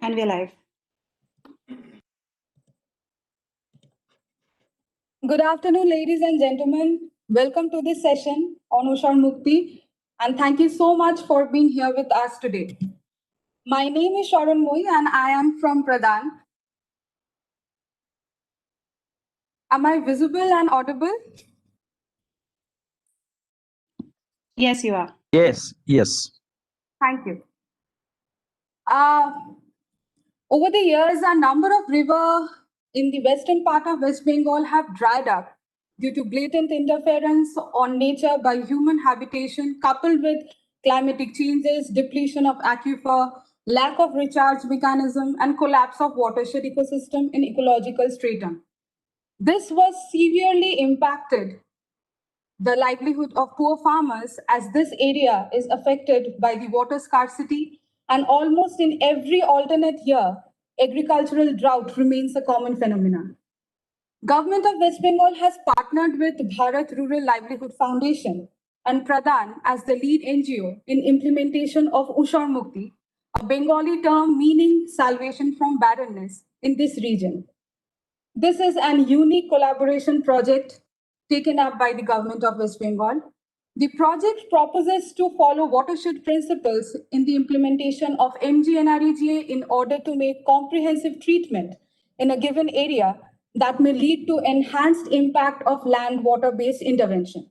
And we're live. Good afternoon, ladies and gentlemen. Welcome to this session on Usharmukti, and thank you so much for being here with us today. My name is Sharon Moi, and I am from Pradhan. Am I visible and audible? Yes, you are. Yes, yes. Thank you. Over the years, a number of rivers in the western part of West Bengal have dried up due to blatant interference on nature by human habitation, coupled with climatic changes, depletion of aquifer, lack of recharge mechanism, and collapse of watershed ecosystem in ecological stratum. This was severely impacted the livelihood of poor farmers, as this area is affected by the water scarcity, and almost in every alternate year, agricultural drought remains a common phenomenon. Government of West Bengal has partnered with Bharat Rural Livelihood Foundation and Pradhan as the lead NGO in implementation of Usharmukti, a Bengali term meaning salvation from barrenness in this region. This is an unique collaboration project taken up by the government of West Bengal. The project proposes to follow watershed principles in the implementation of MGNREGA in order to make comprehensive treatment in a given area that may lead to enhanced impact of land water-based intervention.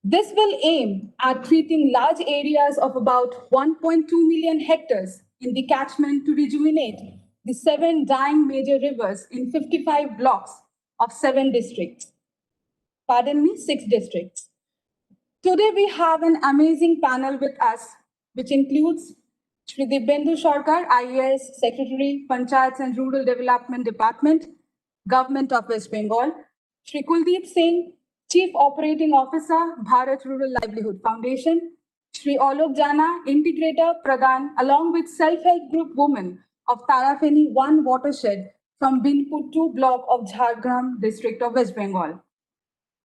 This will aim at treating large areas of about 1.2 million hectares in the catchment to rejuvenate the 7 dying major rivers in 55 blocks of 7 districts. Pardon me, 6 districts. Today we have an amazing panel with us, which includes Shri Dibyendu Sarkar, IAS Secretary, Panchayats and Rural Development Department, Government of West Bengal, Shri Kuldeep Singh, Chief Operating Officer, Bharat Rural Livelihood Foundation, Shri Alok Jana, Integrator, Pradhan, along with self-help group women of Tarafeni 1 watershed from Binpur 2 block of Jhargram district of West Bengal.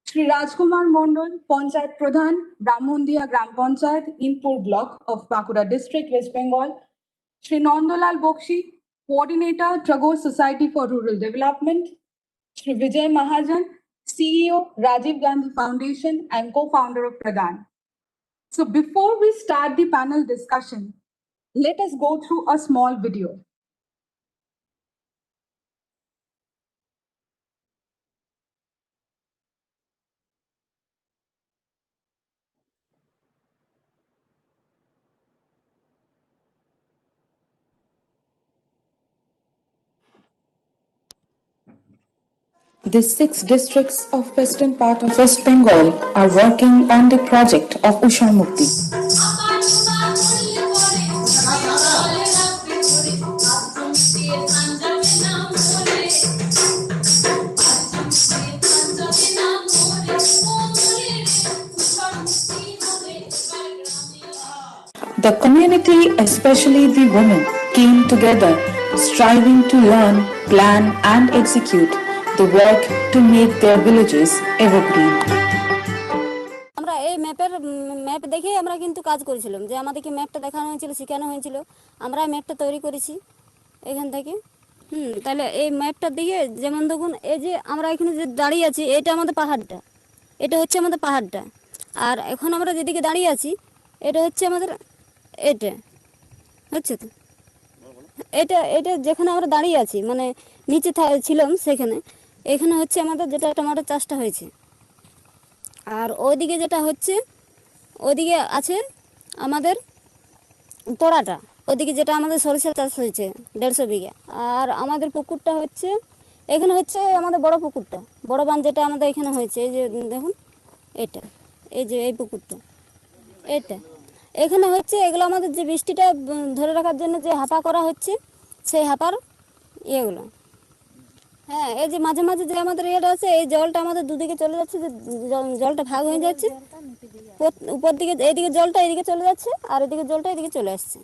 Shri Rajkumar Mondol, Panchayat Pradhan, Brahmondia Gram Panchayat, Inpur block of Bankura district, West Bengal. Shri Nandolal Bokshi, Coordinator, Tagore Society for Rural Development. Shri Vijay Mahajan, CEO, Rajiv Gandhi Foundation and co-founder of Pradhan. So before we start the panel discussion, let us go through a small video. The 6 districts of western part of West Bengal are working on the project of Usharmukti. The community, especially the women, came together, striving to learn, plan and execute the work to make their villages evergreen. আমরা এই map দেখেই আমরা কিন্তু কাজ করেছিলাম, যে আমাদেরকে ম্যাপটা দেখানো হয়েছিল, শেখানো হয়েছিল, আমরা ম্যাপটা তৈরি করেছি এখান থেকে। তাহলে এই ম্যাপটার দিকে যেমন দেখুন, এই যে আমরা এখানে যে দাঁড়িয়ে আছি, এটা আমাদের পাহাড়টা, এটা হচ্ছে আমাদের পাহাড়টা। আর এখন আমরা যেদিকে দাঁড়িয়ে আছি, এটা হচ্ছে আমাদের, এটা হচ্ছে তো এটা এটা যেখানে আমরা দাঁড়িয়ে আছি, মানে নিচে ছিলাম সেখানে, এখানে হচ্ছে আমাদের যেটা টমেটো চাষটা হয়েছে। আর ওইদিকে যেটা হচ্ছে, ওইদিকে আছে আমাদের তোড়াটা, ওইদিকে যেটা আমাদের সরিষা চাষ হয়েছে 150 বিঘা। আর আমাদের পুকুরটা হচ্ছে, এখানে হচ্ছে আমাদের বড় পুকুরটা, বড় বাঁধ যেটা আমাদের এখানে হয়েছে, এই যে দেখুন এটা, এই যে এই পুকুরটা, এটা এখানে হচ্ছে। এগুলো আমাদের যে বৃষ্টিটা ধরে রাখার জন্য যে হাপা করা হচ্ছে, সেই হাপার ইয়েগুলো। হ্যাঁ, এই যে মাঝে মাঝে যে আমাদের ইয়েটা আছে, এই জলটা আমাদের দুদিকে চলে যাচ্ছে, যে জলটা ভাগ হয়ে যাচ্ছে, উপর দিকে এইদিকে জলটা এদিকে চলে যাচ্ছে, আর এদিকে জলটা এদিকে চলে আসছে।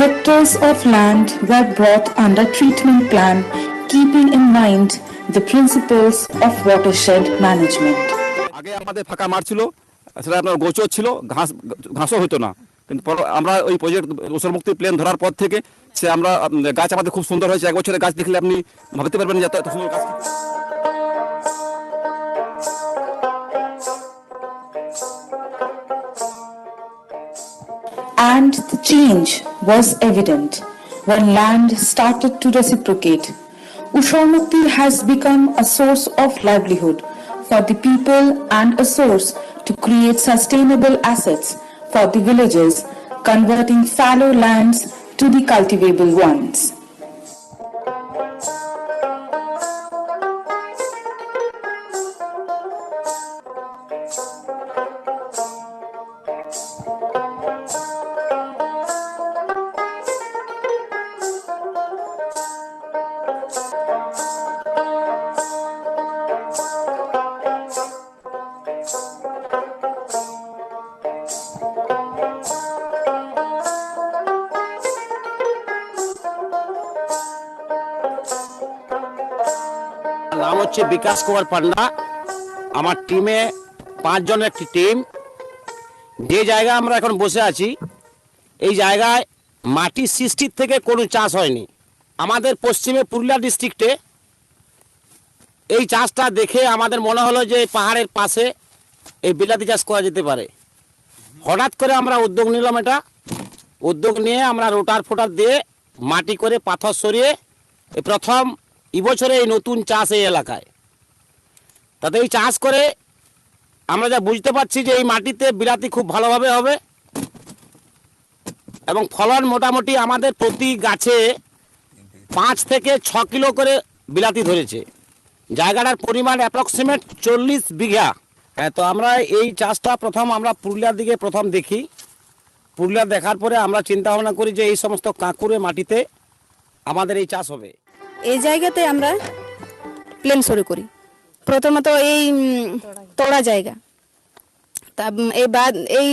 Hectares of land were brought under treatment plan, keeping in mind the principles of watershed management. আগে আমাদের ফাঁকা মাঠ ছিল, সেটা আপনার গোচর ছিল, ঘাসও হতো না। কিন্তু আমরা ওই প্রজেক্ট উসরমুক্তি প্ল্যান ধরার পর থেকে সে আমরা গাছ আমাদের খুব সুন্দর হয়েছে। 1 বছরের গাছ দেখলে আপনি ভাবতে পারবেন যে এত সুন্দর গাছ। And the change was evident when land started to reciprocate. Usharmukti has become a source of livelihood for the people and a source to create sustainable assets for the villages, converting fallow lands to the cultivable ones. নাম হচ্ছে বিকাশ কুমার পান্ডা। আমার টিমে 5 জনের একটি team. যে জায়গায় আমরা এখন বসে আছি এই জায়গায় মাটি সৃষ্টির থেকে কোনো চাষ হয়নি। আমাদের পশ্চিমে পুরুলিয়া ডিস্ট্রিক্টে এই চাষটা দেখে আমাদের মনে হলো যে পাহাড়ের পাশে এই বিলাতি চাষ করা যেতে পারে। হঠাৎ করে আমরা উদ্যোগ নিলাম। এটা উদ্যোগ নিয়ে আমরা রোটার ফোটার দিয়ে মাটি করে পাথর সরিয়ে এই প্রথম এবছরে এই নতুন চাষ এই এলাকায়। তাতে এই চাষ করে আমরা যা বুঝতে পারছি যে এই মাটিতে বিলাতি খুব ভালোভাবে হবে এবং ফলন মোটামুটি আমাদের প্রতি গাছে 5 থেকে 6 কিলো করে বিলাতি ধরেছে। জায়গাটার পরিমাণ অ্যাপ্রক্সিমেট 40 বিঘা। তো আমরা এই চাষটা প্রথম আমরা পুরুলিয়ার দিকে প্রথম দেখি। পুরুলিয়া দেখার পরে আমরা চিন্তা ভাবনা করি যে এই সমস্ত কাঁকুড়ে মাটিতে আমাদের এই চাষ হবে। এই জায়গাতে আমরা প্লেন শুরু করি। প্রথমত এই তোড়া জায়গা, তা এই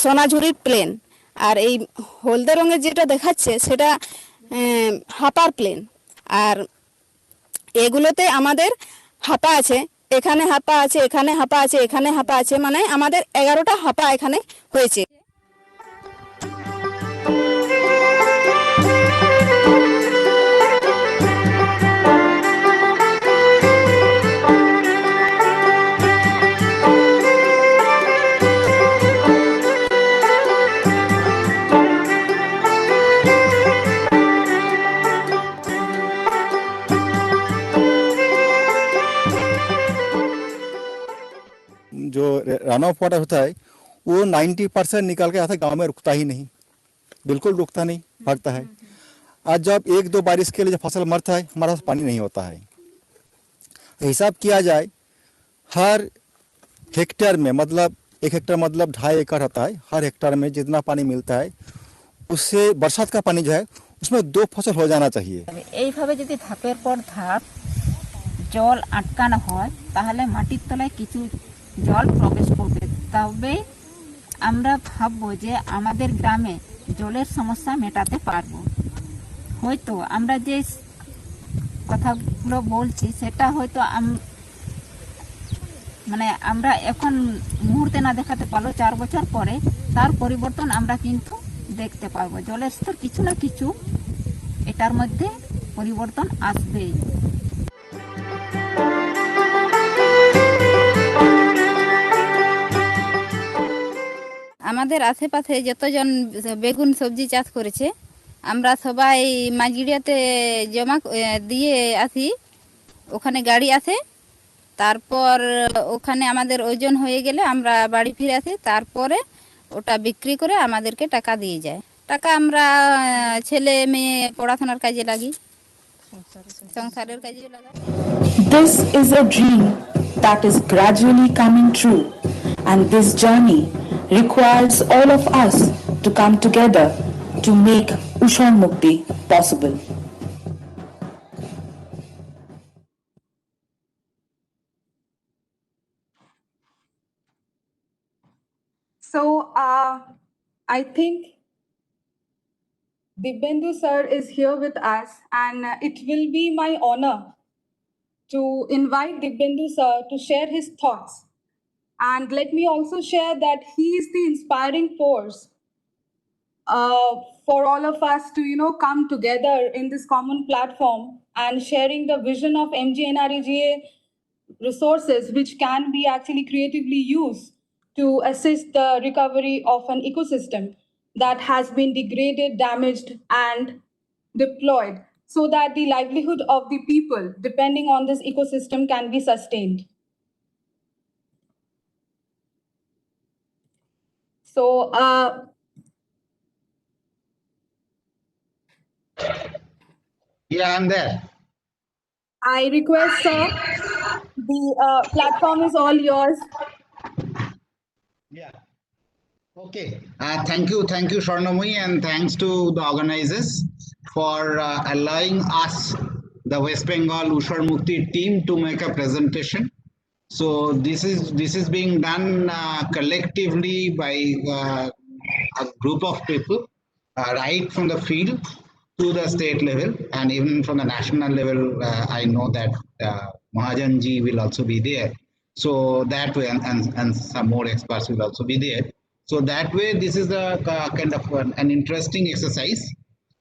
সোনাঝুরির প্লেন, আর এই হলদে রঙের যেটা দেখাচ্ছে সেটা হাপার প্লেন। আর এগুলোতে আমাদের হাপা আছে, এখানে হাপা আছে, এখানে হাপা আছে, এখানে হাপা আছে, মানে আমাদের 11টা হাপা এখানে হয়েছে। जो रन ऑफ वाटर होता है वो 90% निकाल के आता है, गाँव में रुकता ही नहीं, बिल्कुल रुकता नहीं, भागता है। आज जब 1-2 बारिश के लिए जब फसल मरता है हमारा पानी नहीं होता है। हिसाब किया जाए हर हेक्टेयर में, मतलब 1 हेक्टेयर मतलब 2.5 एकड़ होता है। हर हेक्टेयर में जितना पानी मिलता है उससे बरसात का पानी जो है उसमें 2 फसल हो जाना चाहिए। এইভাবে যদি ধাপের পর ধাপ জল আটকানো হয় তাহলে মাটির তলায় কিছু জল প্রবেশ করবে, তবে আমরা ভাববো যে আমাদের গ্রামে জলের সমস্যা মেটাতে পারবো। হয়তো আমরা যে কথাগুলো বলছি সেটা হয়তো মানে আমরা এখন মুহূর্তে না দেখাতে পারলো, 4 বছর পরে তার পরিবর্তন আমরা কিন্তু দেখতে পারবো। জলের স্তর কিছু না কিছু এটার মধ্যে পরিবর্তন আসবেই। আমাদের আশেপাশে যতজন বেগুন সবজি চাষ করেছে আমরা সবাই মাঝগিড়িয়াতে জমা দিয়ে আসি, ওখানে গাড়ি আসে, তারপর ওখানে আমাদের ওজন হয়ে গেলে আমরা বাড়ি ফিরে আসি, তারপরে ওটা বিক্রি করে আমাদেরকে টাকা দিয়ে যায়। টাকা আমরা ছেলে মেয়ে পড়াশোনার কাজে লাগি, সংসারের কাজে লাগাই। This is a dream that is gradually coming true, and this journey requires all of us to come together to make Usharmukti possible. So I think Dibyendu sir is here with us, and it will be my honor to invite Dibyendu sir to share his thoughts. And let me also share that he is the inspiring force for all of us to, come together in this common platform and sharing the vision of MGNREGA resources, which can be actually creatively used to assist the recovery of an ecosystem that has been degraded, damaged, and deployed, so that the livelihood of the people depending on this ecosystem can be sustained. So, Yeah, I'm there. I request, sir, the platform is all yours. Yeah. Okay. Thank you, Sharnamui, and thanks to the organizers for allowing us, the West Bengal Ushar Mukti team, to make a presentation. So this is being done collectively by a group of people, right from the field to the state level, and even from the national level. I know that Mahajanji will also be there. So that way, and some more experts will also be there. So that way, this is a kind of an interesting exercise.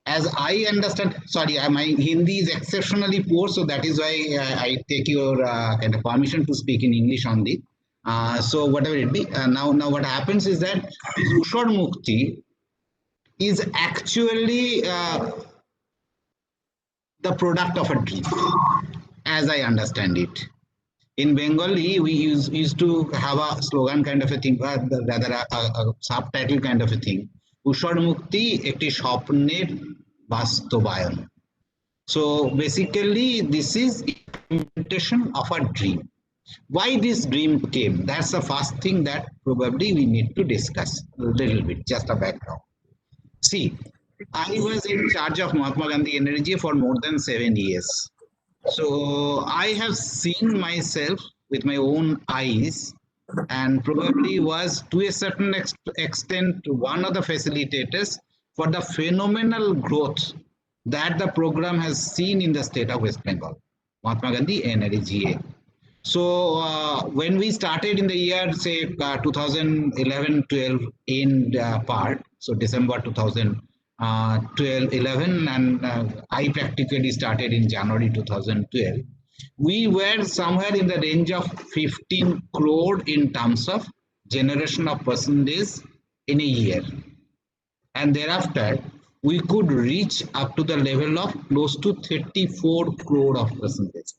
As I understand, sorry, my Hindi is exceptionally poor, so that is why I take your kind of permission to speak in English only. So whatever it be, now what happens is that this Ushar Mukti is actually the product of a dream, as I understand it. In Bengali, we used to have a slogan kind of a thing, rather a subtitle kind of a thing. Ushar Mukti ekti shopner bastobayon. So basically, this is implementation of a dream. Why this dream came? That's the first thing that probably we need to discuss a little bit, just a background. See, I was in charge of Mahatma Gandhi NREGA for more than 7 years. So I have seen myself with my own eyes, and probably was to a certain extent one of the facilitators for the phenomenal growth that the program has seen in the state of West Bengal, Mahatma Gandhi NREGA. So when we started in the year, say 2011-12 in part, so December 2012-11, and I practically started in January 2012. We were somewhere in the range of 15 crore in terms of generation of percentage in a year, and thereafter we could reach up to the level of close to 34 crore of percentage.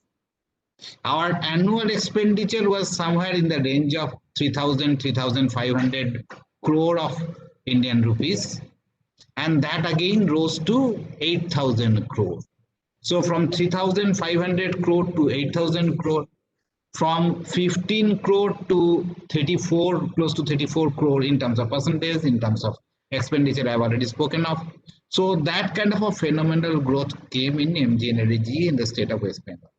Our annual expenditure was somewhere in the range of 3,500 crore of Indian rupees, and that again rose to 8,000 crore. So from 3,500 crore to 8,000 crore, from 15 crore to 34, close to 34 crore in terms of percentage, in terms of expenditure I've already spoken of. So that kind of a phenomenal growth came in MGNREGA in the state of West Bengal.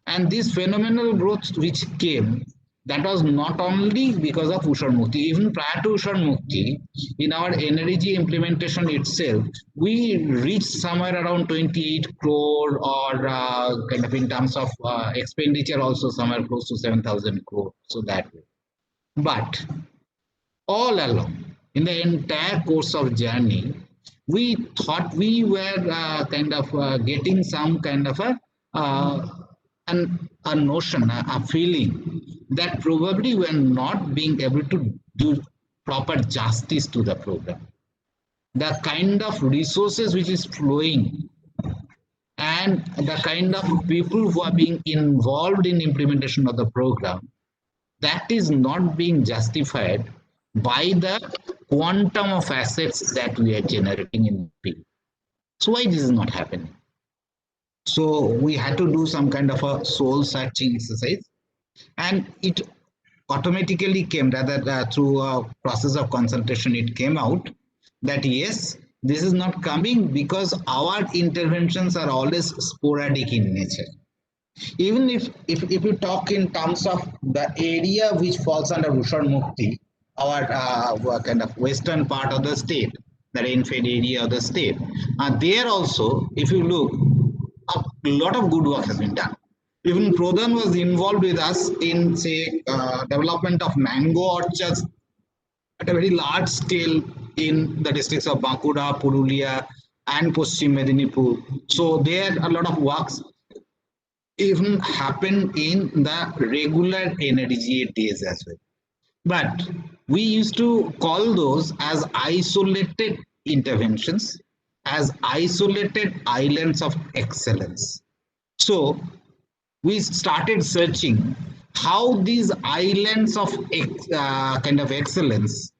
And this phenomenal growth which came, that was not only because of Ushar Mukti. Even prior to Ushar Mukti, in our NREGA implementation itself, we reached somewhere around 28 crore, or kind of in terms of expenditure also somewhere close to 7,000 crore. So that way. But all along, in the entire course of journey, we thought we were kind of getting some kind of a notion, a feeling that probably we're not being able to do proper justice to the program. The kind of resources which is flowing and the kind of people who are being involved in implementation of the program, that is not being justified by the quantum of assets that we are generating in people. So why this is not happening? So we had to do some kind of a soul searching exercise, and it automatically came, rather through a process of consultation, it came out that yes, this is not coming because our interventions are always sporadic in nature. Even if you talk in terms of the area which falls under Ushar Mukti, our kind of western part of the state, the rain-fed area of the state, there also, if you look, a lot of good work has been done. Even Pradhan was involved with us in, say, development of mango orchards at a very large scale in the districts of Bankura, Purulia, and Paschim Medinipur. So there a lot of works even happen in the regular NRDGA days as well. But we used to call those as isolated interventions, as isolated islands of excellence. So we started searching how these islands of kind of excellence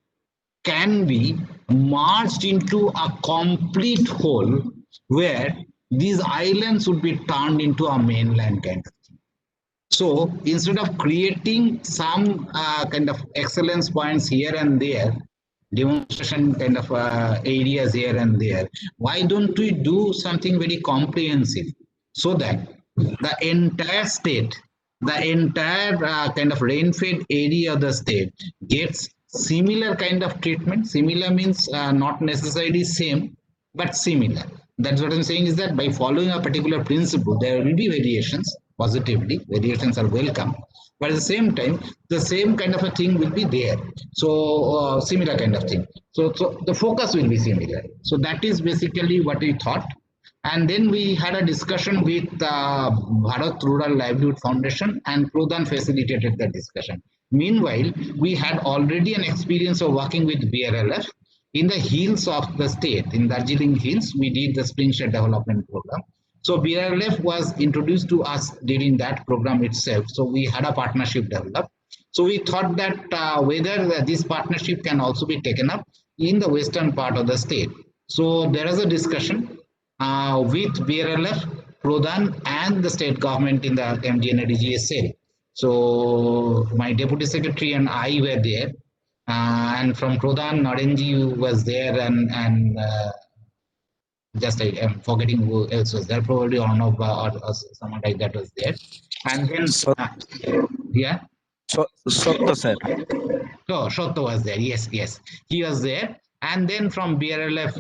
can be merged into a complete whole where these islands would be turned into a mainland kind of thing. So instead of creating some kind of excellence points here and there, demonstration kind of areas here and there, why don't we do something very comprehensive so that the entire state, the entire kind of rain-fed area of the state gets similar kind of treatment? Similar means not necessarily same, but similar. That's what I'm saying, is that by following a particular principle, there will be variations. Positively, variations are welcome, but at the same time, the same kind of a thing will be there. So similar kind of thing. So the focus will be similar. So that is basically what we thought. And then we had a discussion with Bharat Rural Livelihood Foundation, and Pradhan facilitated the discussion. Meanwhile, we had already an experience of working with BRLF in the hills of the state. In Darjeeling Hills, we did the Spring Shade Development Program. So BRLF was introduced to us during that program itself. So we had a partnership developed. So we thought that whether this partnership can also be taken up in the western part of the state. So there is a discussion with BRLF, Pradhan, and the state government in the MGNRDGA cell. So my deputy secretary and I were there, and from Pradhan, Narenji was there, and just I am forgetting who else was there. Probably Arnab or someone like that was there. And then yeah. Shotto sir. Oh, Shotto was there. Yes, he was there. And then from BRLF,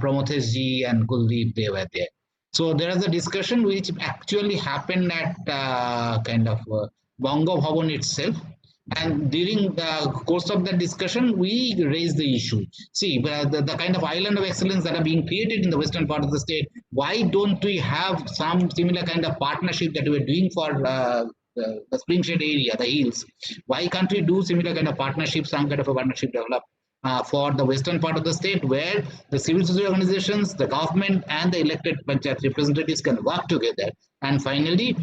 Pramothesh ji and Kuldeep, they were there. So there is a discussion which actually happened at kind of Bongo Bhavan itself. And during the course of the discussion, we raised the issue. See, the kind of island of excellence that are being created in the western part of the state, why don't we have some similar kind of partnership that we are doing for the Spring Shade area, the hills? Why can't we do similar kind of partnership, some kind of a partnership develop for the western part of the state, where the civil society organizations, the government, and the elected panchayat representatives can work together, and finally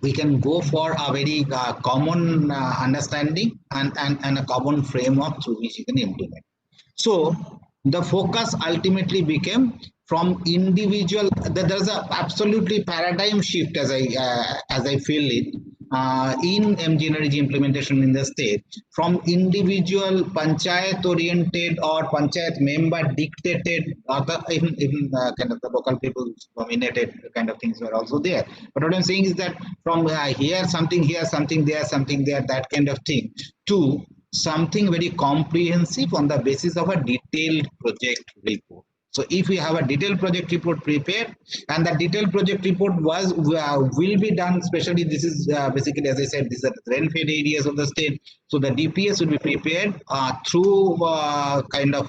we can go for a very common understanding and a common framework through which you can implement. So the focus ultimately became from individual. There's a absolutely paradigm shift, as I feel it, in MGNRDGA implementation in the state, from individual panchayat oriented or panchayat member dictated, or even kind of the local people dominated kind of things were also there. But what I'm saying is that from here something there, that kind of thing, to something very comprehensive on the basis of a detailed project report. So if we have a detailed project report prepared, and that detailed project report will be done, especially this is basically, as I said, these are the rain-fed areas of the state. So the DPS will be prepared through kind of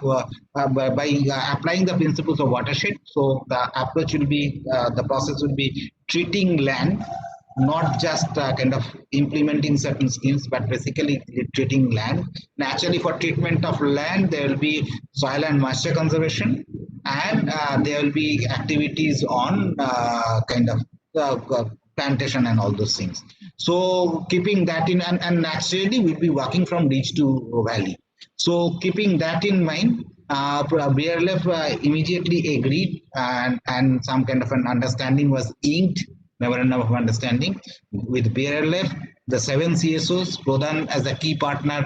by applying the principles of watershed. So the approach will be, the process will be treating land, not just kind of implementing certain schemes, but basically treating land. Naturally, for treatment of land, there will be soil and moisture conservation, and there will be activities on kind of plantation and all those things. So keeping that in, and naturally we'll be working from ridge to valley. So keeping that in mind, BRLF immediately agreed, and some kind of an understanding was inked, memorandum of understanding with BRLF, the 7 CSOs, Pradhan as a key partner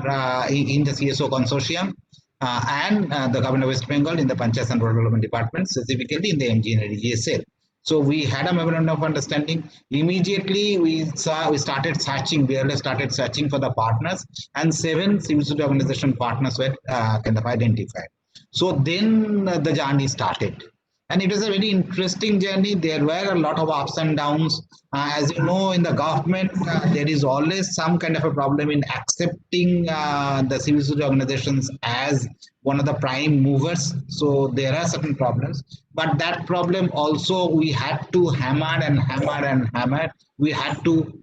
in the CSO consortium, and the Government of West Bengal in the Panchayat and Rural Development Department, specifically in the MGNRDGA cell. So we had a memorandum of understanding. Immediately we started searching, BRLF started searching for the partners, and 7 civil society organization partners were kind of identified. So then the journey started. And it was a very interesting journey. There were a lot of ups and downs. As you know, in the government, there is always some kind of a problem in accepting the civil society organizations as one of the prime movers. So there are certain problems, but that problem also we had to hammer and hammer and hammer. We had to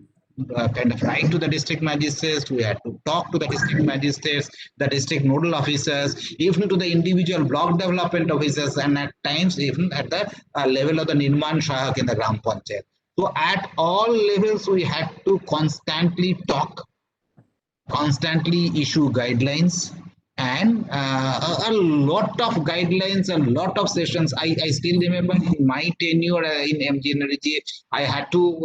kind of write to the district magistrates, we had to talk to the district magistrates, the district nodal officers, even to the individual block development officers, and at times even at the level of the Nirman Shahak in the Gram Panchayat. So at all levels, we had to constantly talk, constantly issue guidelines, and a lot of guidelines, a lot of sessions. I still remember in my tenure in MG Energy, I had to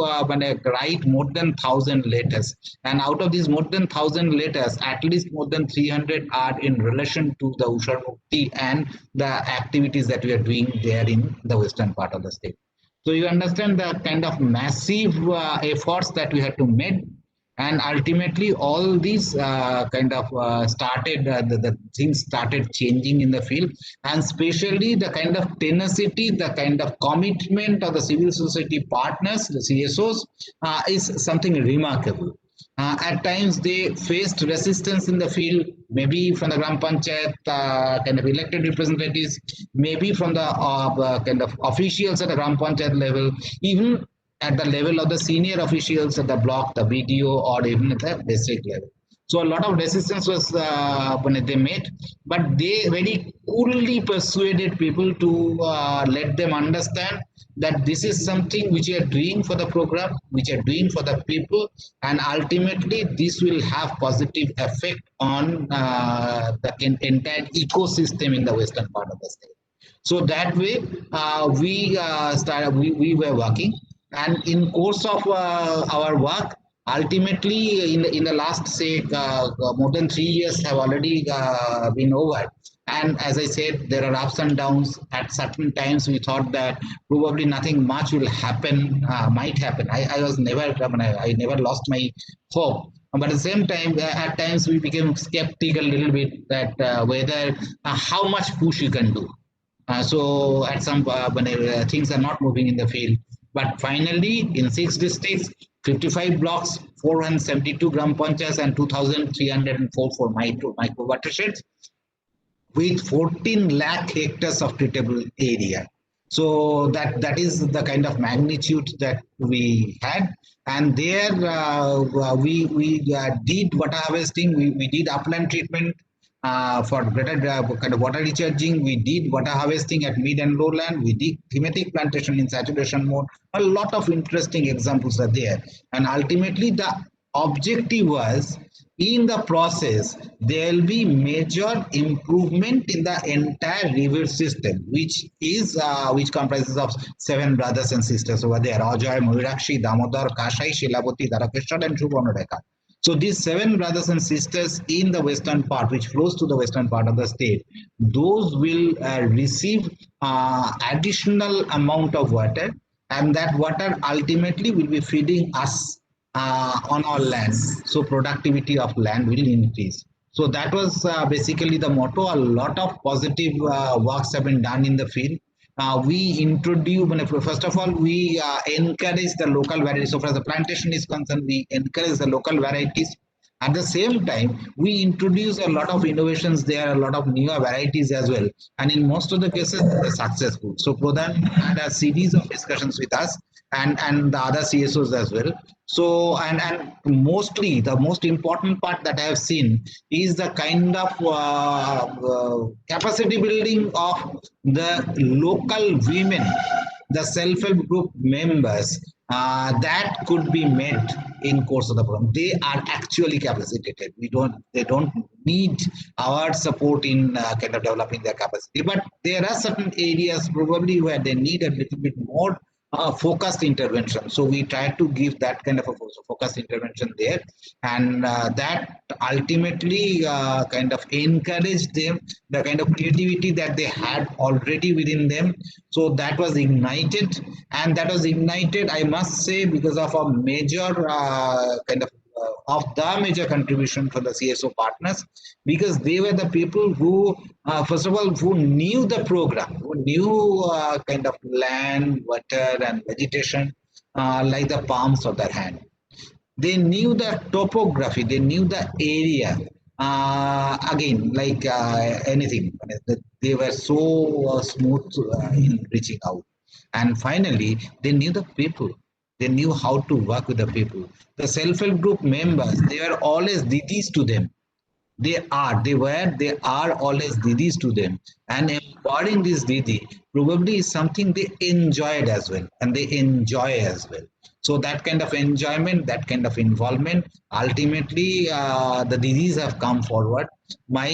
write more than 1,000 letters, and out of these more than 1,000 letters, at least more than 300 are in relation to the Ushar Mukti and the activities that we are doing there in the western part of the state. So you understand the kind of massive efforts that we had to make. And ultimately, all these kind of started, the things started changing in the field, and especially the kind of tenacity, the kind of commitment of the civil society partners, the CSOs, is something remarkable. At times, they faced resistance in the field, maybe from the Gram Panchayat kind of elected representatives, maybe from the kind of officials at the Gram Panchayat level, even at the level of the senior officials at the block, the BDO, or even at the district level. So a lot of resistance was when they met, but they very coolly persuaded people to let them understand that this is something which you are doing for the program, which you are doing for the people, and ultimately this will have positive effect on the entire ecosystem in the western part of the state. So that way, we were working. And in course of our work, ultimately in the last, say, more than 3 years have already been over. And as I said, there are ups and downs. At certain times, we thought that probably nothing much will happen, might happen. I never lost my hope. But at the same time, at times we became skeptical a little bit that whether how much push you can do. So at some when things are not moving in the field. But finally, in 6 districts, 55 blocks, 472 Gram Panchayats, and 2,304 for micro watersheds, with 14 lakh hectares of treatable area. So that is the kind of magnitude that we had. And there we did water harvesting, we did upland treatment, for greater kind of water recharging. We did water harvesting at mid and lowland. We did thematic plantation in saturation mode. A lot of interesting examples are there. And ultimately, the objective was, in the process, there will be major improvement in the entire river system, which comprises of 7 brothers and sisters over there: Ajoy, Mayurakshi, Damodar, Kashai, Shilabati, Dharakeshwar, and Subhanurekha. So these 7 brothers and sisters in the western part, which flows to the western part of the state, those will receive additional amount of water, and that water ultimately will be feeding us on our land. So productivity of land will increase. So that was basically the motto. A lot of positive works have been done in the field. We introduce, first of all, we encourage the local varieties. So far as the plantation is concerned, we encourage the local varieties. At the same time, we introduce a lot of innovations there, a lot of newer varieties as well. And in most of the cases, they're successful. So Pradhan had a series of discussions with us and the other CSOs as well. So, and mostly the most important part that I have seen is the kind of capacity building of the local women, the self-help group members, that could be met in course of the program. They are actually capacitated. They don't need our support in kind of developing their capacity, but there are certain areas probably where they need a little bit more focused intervention. So we try to give that kind of a focused intervention there, and that ultimately kind of encouraged them, the kind of creativity that they had already within them. So that was ignited, and that was ignited, I must say, because of a major kind of of the major contribution for the CSO partners, because they were the people who, first of all, who knew the program, who knew kind of land, water, and vegetation like the palms of their hand. They knew the topography, they knew the area. Again, like anything, they were so smooth in reaching out. And finally, they knew the people. They knew how to work with the people. The self-help group members, they were always didis to them. They are always didis to them. And embodying this didi probably is something they enjoyed as well, and they enjoy as well. So that kind of enjoyment, that kind of involvement, ultimately the didis have come forward. My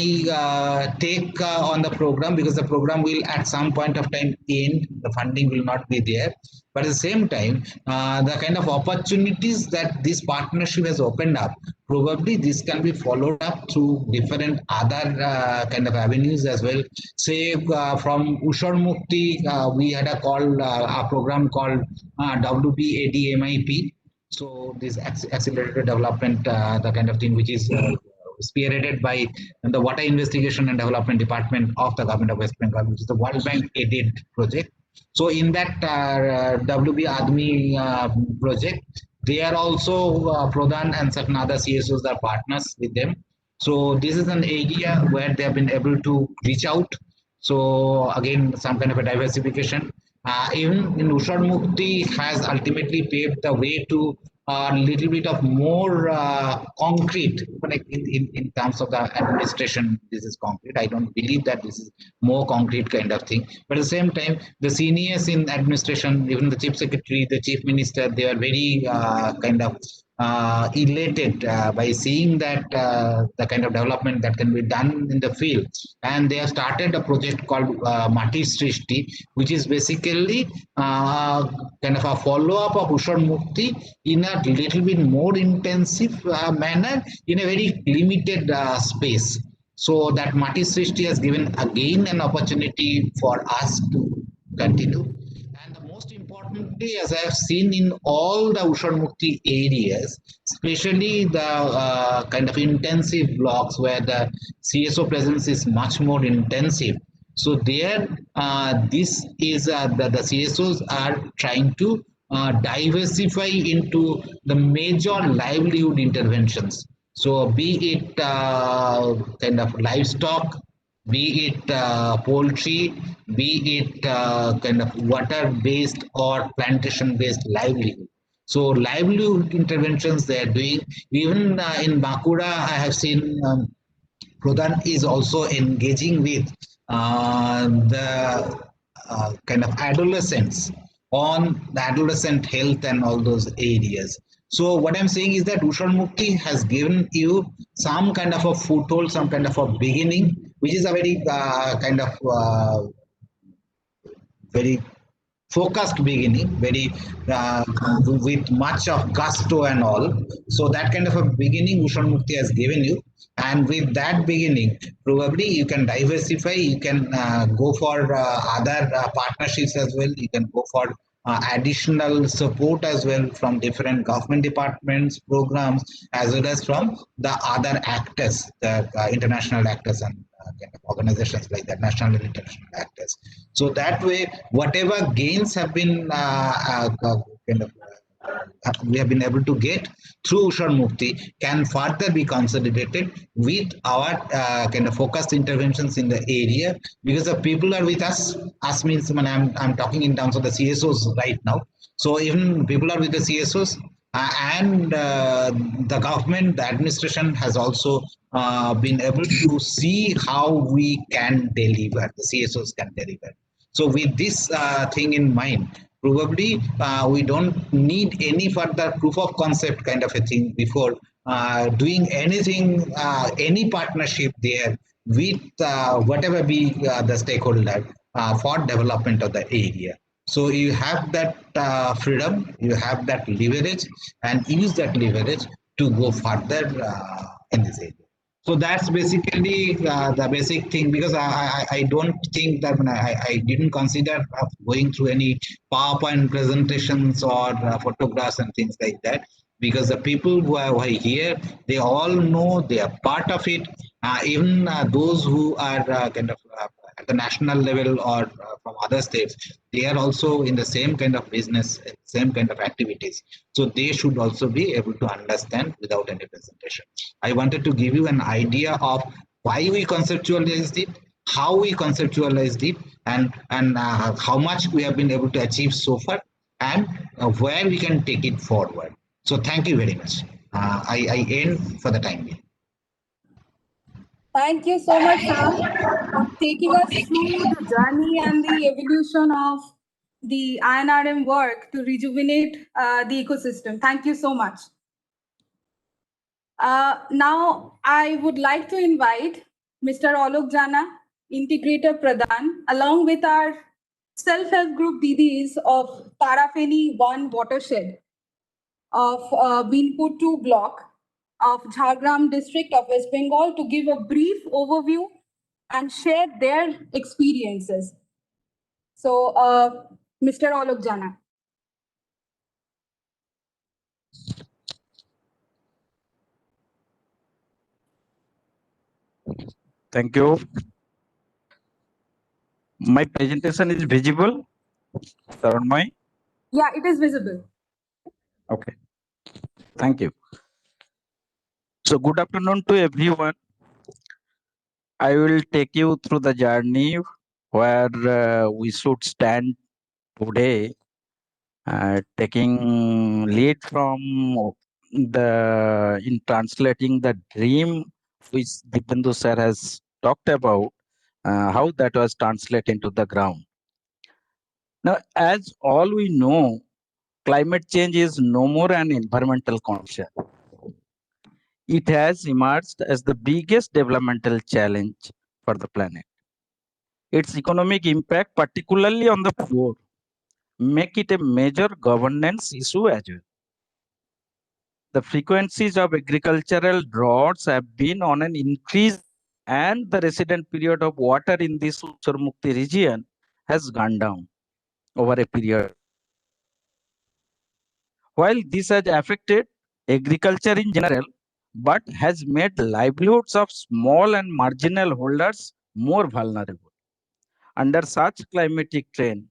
take on the program, because the program will at some point of time end, the funding will not be there. But at the same time, the kind of opportunities that this partnership has opened up, probably this can be followed up through different other kind of avenues as well. Say from Ushar Mukti, we had a program called WPADMIP. So this accelerated development, the kind of thing which is spearheaded by the Water Investigation and Development Department of the Government of West Bengal, which is the World Bank aided project. So in that WB ADMI project, they are also Pradhan and certain other CSOs are partners with them. So this is an area where they have been able to reach out. So again, some kind of a diversification. Even in Ushar Mukti has ultimately paved the way to a little bit of more concrete, like in terms of the administration. This is concrete. I don't believe that this is more concrete kind of thing. But at the same time, the seniors in administration, even the chief secretary, the chief minister, they are very kind of elated by seeing that the kind of development that can be done in the field. And they have started a project called Mati Srishti, which is basically kind of a follow-up of Ushar Mukti in a little bit more intensive manner in a very limited space. So that Mati Srishti has given again an opportunity for us to continue. And the most importantly, as I have seen in all the Ushar Mukti areas, especially the kind of intensive blocks where the CSO presence is much more intensive. So there, this is the CSOs are trying to diversify into the major livelihood interventions. So be it kind of livestock, be it poultry, be it kind of water-based or plantation-based livelihood. So livelihood interventions they are doing. Even in Bankura, I have seen Pradhan is also engaging with the kind of adolescents on the adolescent health and all those areas. So what I'm saying is that Ushar Mukti has given you some kind of a foothold, some kind of a beginning, which is a very kind of very focused beginning, very with much of gusto and all. So that kind of a beginning Ushar Mukti has given you. And with that beginning, probably you can diversify, you can go for other partnerships as well, you can go for additional support as well from different government departments, programs, as well as from the other actors, the international actors and kind of organizations like that, national and international actors. So that way, whatever gains have been we have been able to get through Ushar Mukti can further be consolidated with our kind of focused interventions in the area, because the people are with us. Us means when I'm talking in terms of the CSOs right now. So even people are with the CSOs and the government, the administration has also been able to see how we can deliver, the CSOs can deliver. So with this thing in mind, probably we don't need any further proof of concept kind of a thing before doing anything, any partnership there with whatever be the stakeholder for development of the area. So you have that freedom, you have that leverage, and use that leverage to go further in this area. So that's basically the basic thing, because I don't think that I didn't consider going through any PowerPoint presentations or photographs and things like that, because the people who are here, they all know, they are part of it. Even those who are at the national level or from other states, they are also in the same kind of business, same kind of activities. So they should also be able to understand without any presentation. I wanted to give you an idea of why we conceptualized it, how we conceptualized it, and how much we have been able to achieve so far, and where we can take it forward. So thank you very much. I end for the time being. Thank you so much, Sam, for taking us through the journey and the evolution of the INRM work to rejuvenate the ecosystem. Thank you so much. Now, I would like to invite Mr. Alok Jana, Integrator Pradhan, along with our self-help group DDs of Tarafeni 1 watershed of Binpur 2 block of Jhargram district of West Bengal to give a brief overview and share their experiences. So, Mr. Alok Jana. Thank you. My presentation is visible, Tarunmay? Yeah, it is visible. Okay. Thank you. So good afternoon to everyone. I will take you through the journey where we should stand today, taking lead from in translating the dream which Dipendu sir has talked about, how that was translated into the ground. Now, as all we know, climate change is no more an environmental condition. It has emerged as the biggest developmental challenge for the planet. Its economic impact, particularly on the poor, make it a major governance issue as well. The frequencies of agricultural droughts have been on an increase, and the resident period of water in this Utsar-Mukti region has gone down over a period. While this has affected agriculture in general, but has made livelihoods of small and marginal holders more vulnerable. Under such climatic trend,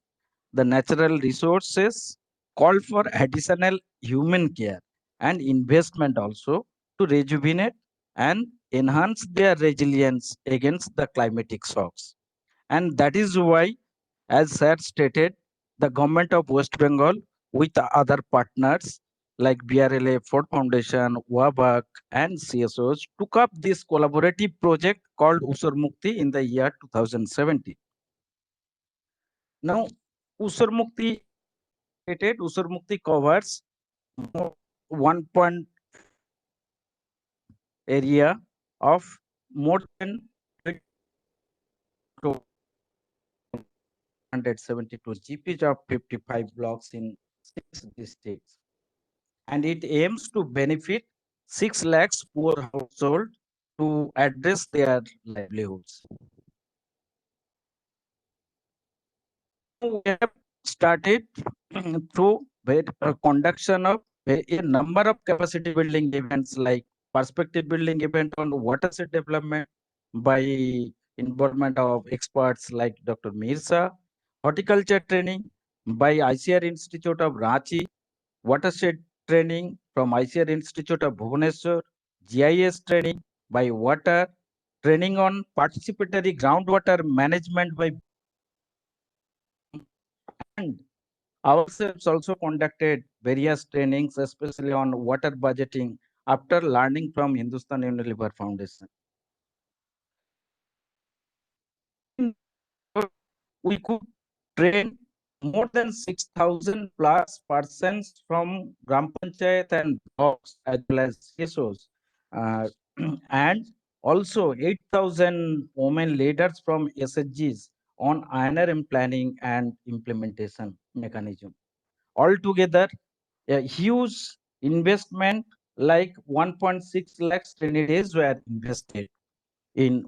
the natural resources call for additional human care and investment also to rejuvenate and enhance their resilience against the climatic shocks. And that is why, as sir stated, the government of West Bengal with other partners like BRLA, Ford Foundation, WABAC, and CSOs took up this collaborative project called Usar Mukti in the year 2017. Now, Usar Mukti covers 1 area of more than 172 GPs of 55 blocks in 6 districts. And it aims to benefit 6 lakhs poor households to address their livelihoods. We have started through conduction of a number of capacity building events like perspective building event on watershed development by involvement of experts like Dr. Mirza, horticulture training by ICR Institute of Ranchi, watershed training from ICR Institute of Bhubaneswar, GIS training by water, training on participatory groundwater management by, and ourselves also conducted various trainings, especially on water budgeting after learning from Hindustan Unilever Foundation. We could train more than 6,000 plus persons from Gram Panchayat and blocks as well as CSOs, and also 8,000 women leaders from SHGs on INRM planning and implementation mechanism. Altogether, a huge investment like 1.6 lakhs training days were invested in.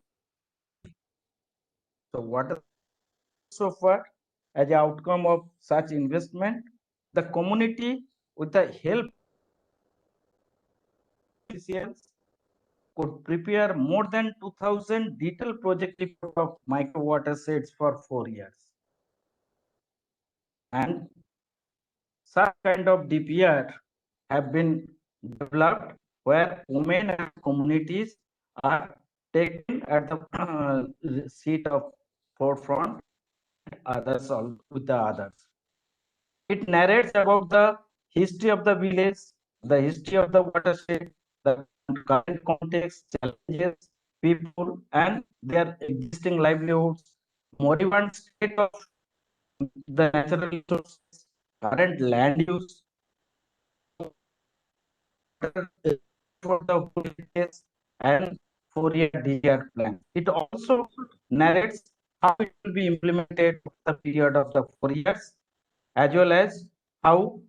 So what is so far as an outcome of such investment? The community with the help officials could prepare more than 2,000 detailed project report of micro watersheds for 4 years. And such kind of DPR have been developed where women and communities are taken at the seat of forefront, others all with the others. It narrates about the history of the village, the history of the watershed, the current context, challenges, people, and their existing livelihoods, moribund state of the natural resources, current land use, for the whole village, and 4-year DPR plan. It also narrates how it will be implemented for the period of the 4 years, as well as how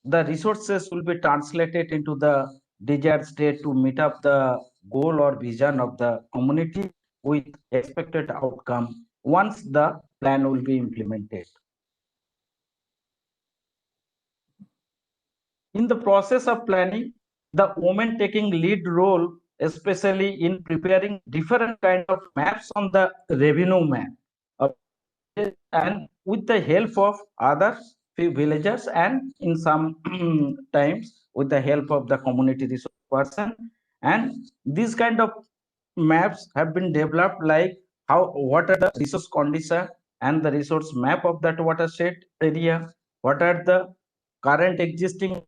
the resources will be translated into the desired state to meet up the goal or vision of the community with expected outcome once the plan will be implemented. In the process of planning, the women taking lead role, especially in preparing different kind of maps on the revenue map, and with the help of other few villagers, and in some times with the help of the community resource person. And these kind of maps have been developed, like what are the resource condition and the resource map of that watershed area, what are the current existing,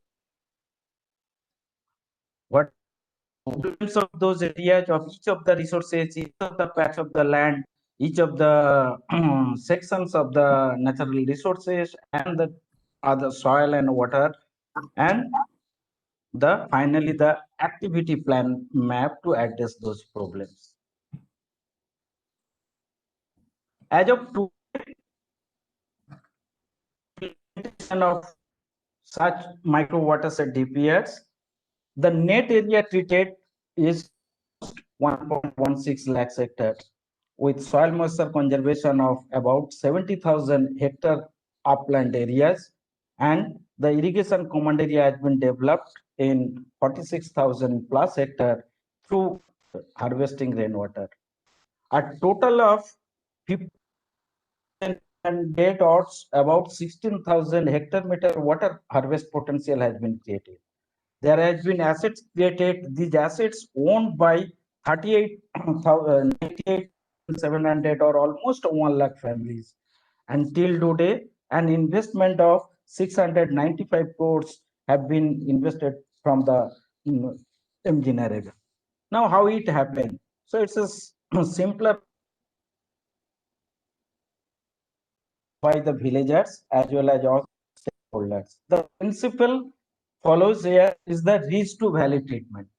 what problems of those areas of each of the resources, each of the patch of the land, each of the sections of the natural resources, and the other soil and water, and the finally the activity plan map to address those problems. As of today, implementation of such micro watershed DPRs, the net area treated is 1.16 lakhs hectares, with soil moisture conservation of about 70,000 hectare upland areas, and the irrigation command area has been developed in 46,000 plus hectare through harvesting rainwater. A total of 50 and dead odds about 16,000 hectare meter water harvest potential has been created. There has been assets created, these assets owned by 98,700 or almost 1 lakh families. Until today, an investment of 695 crores have been invested from the MGNREGA. Now, how it happened? So it's a simpler by the villagers as well as all stakeholders. The principle follows here is the reach to valley treatment.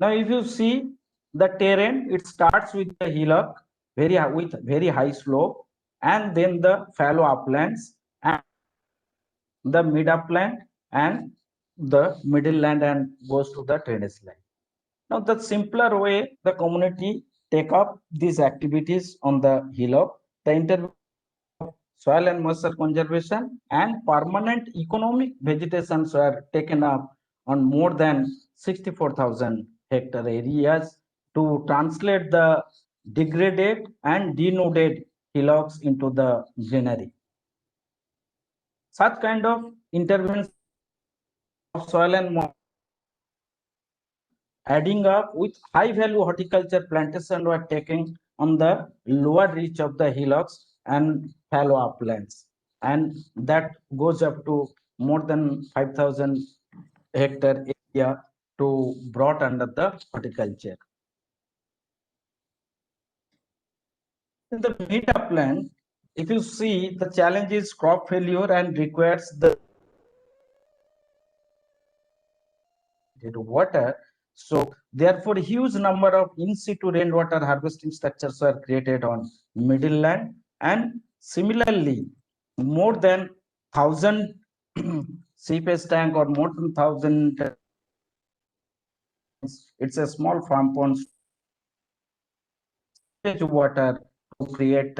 Now, if you see the terrain, it starts with the hillock, with very high slope, and then the fallow uplands, and the mid upland, and the middle land, and goes to the drainage line. Now, the simpler way the community take up these activities on the hillock, the intervention of soil and moisture conservation and permanent economic vegetations were taken up on more than 64,000 hectare areas to translate the degraded and denuded hillocks into the greenery. Such kind of intervention of soil and moisture adding up with high value horticulture plantation were taken on the lower reach of the hillocks and fallow uplands, and that goes up to more than 5,000 hectare area to brought under the horticulture. In the mid upland, if you see, the challenge is crop failure and requires the water. So therefore, huge number of in situ rainwater harvesting structures were created on middle land, and similarly, more than 1,000 seepage tank or more than 1,000. It's a small farm ponds water to create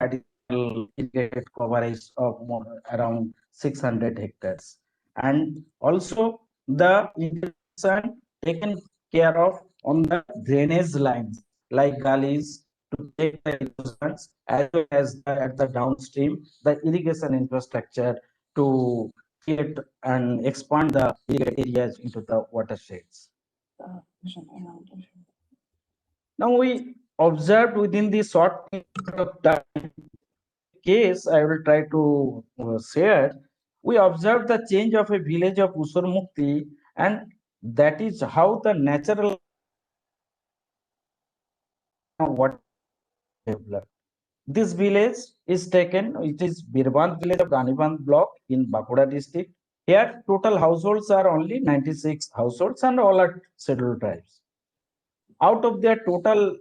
additional irrigated coverage of around 600 hectares, and also the irrigation taken care of on the drainage lines like gullies to take the erosions, as well as at the downstream the irrigation infrastructure to create and expand the irrigated areas into the watersheds. Now we observed within the short period of time case I will try to share. We observed the change of a village of Usurmukti, and that is how the natural water developed. This village is taken, it is Birband village of Raniband block in Bankura district. Here total households are only 96 households and all are scheduled tribes. Out of their total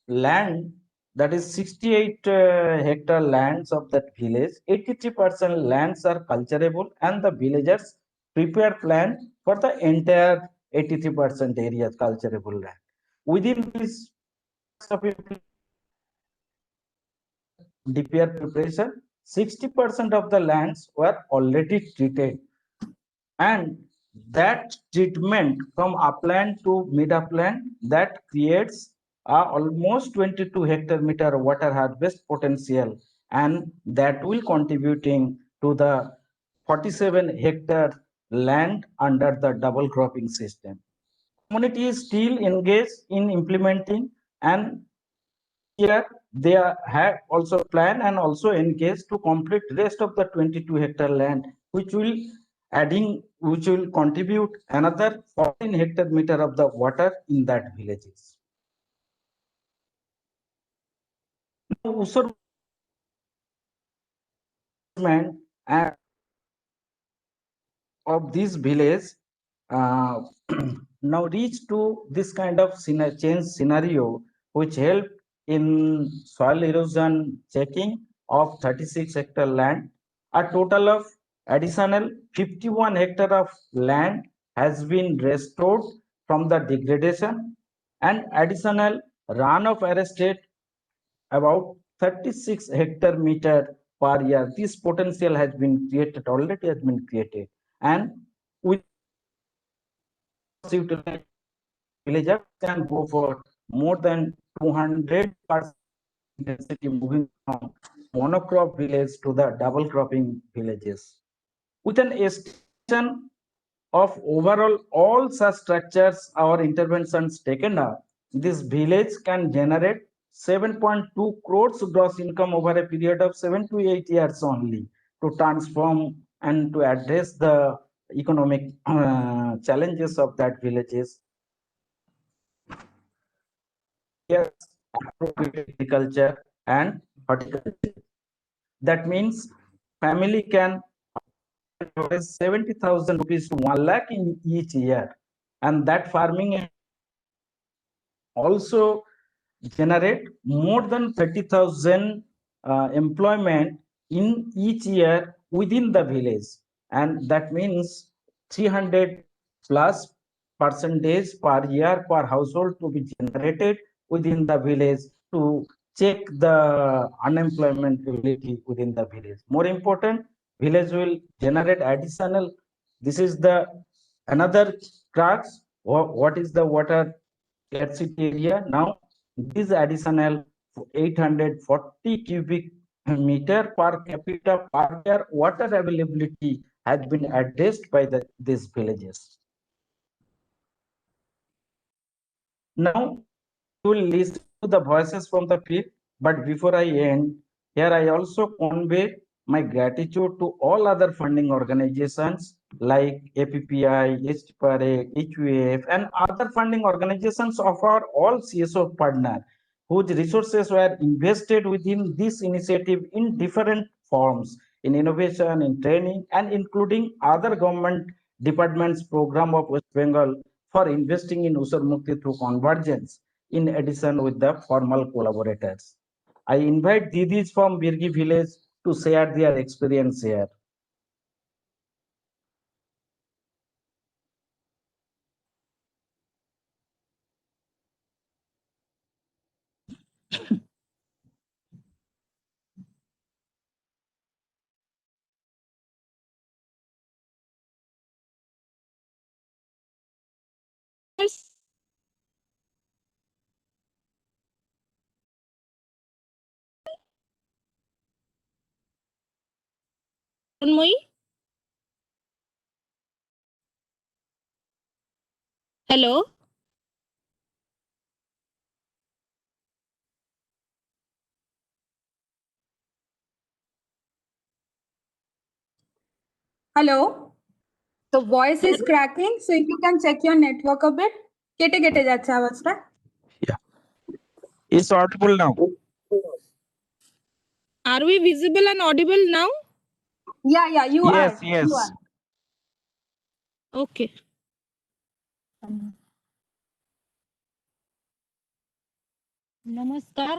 land, that is 68 hectare lands of that village, 83% lands are cultivable, and the villagers prepare plan for the entire 83% area cultivable land. Within this DPR preparation, 60% of the lands were already treated, and that treatment from upland to mid upland that creates almost 22 hectare meter water harvest potential, and that will contributing to the 47 hectare land under the double cropping system. Community is still engaged in implementing, and here they have also planned and also engaged to complete rest of the 22 hectare land, which will contribute another 14 hectare meter of the water in that villages. Now, Usur of this village now reach to this kind of change scenario, which helped in soil erosion checking of 36 hectare land. A total of additional 51 hectare of land has been restored from the degradation, and additional runoff arrested about 36 hectare meter per year. This potential has been created, already has been created, and with villagers can go for more than 200% intensity moving from monocrop village to the double cropping villages. With an estimation of overall all such structures or interventions taken up, this village can generate 7.2 crores gross income over a period of 7 to 8 years only, to transform and to address the economic challenges of that villages. Yes, appropriate agriculture and horticulture. That means family can 70,000 rupees to 1 lakh in each year, and that farming also generate more than 30,000 employment in each year within the village, and that means 300 plus percentage per year per household to be generated within the village to check the unemployment ability within the village. More important, village will generate additional, this is the another crux. What is the water scarcity area? Now this additional 840 cubic meter per capita per year water availability has been addressed by these villages. Now we will listen to the voices from the field, but before I end, here I also convey my gratitude to all other funding organizations like APPI, HTPRA, HUF, and other funding organizations of our all CSO partners, whose resources were invested within this initiative in different forms, in innovation, in training, and including other government departments program of West Bengal for investing in Usur Mukti through convergence, in addition with the formal collaborators. I invite Didis from Birgi village to share their experience here. Tanmoyee, hello, Hello. The voice is cracking, so if you can check your network a bit. কেটে কেটে যাচ্ছে আওয়াজটা। Yeah. It's audible now. are we visible and audible now? Yeah, you Yes, are. yes. You are. Okay. নমস্কার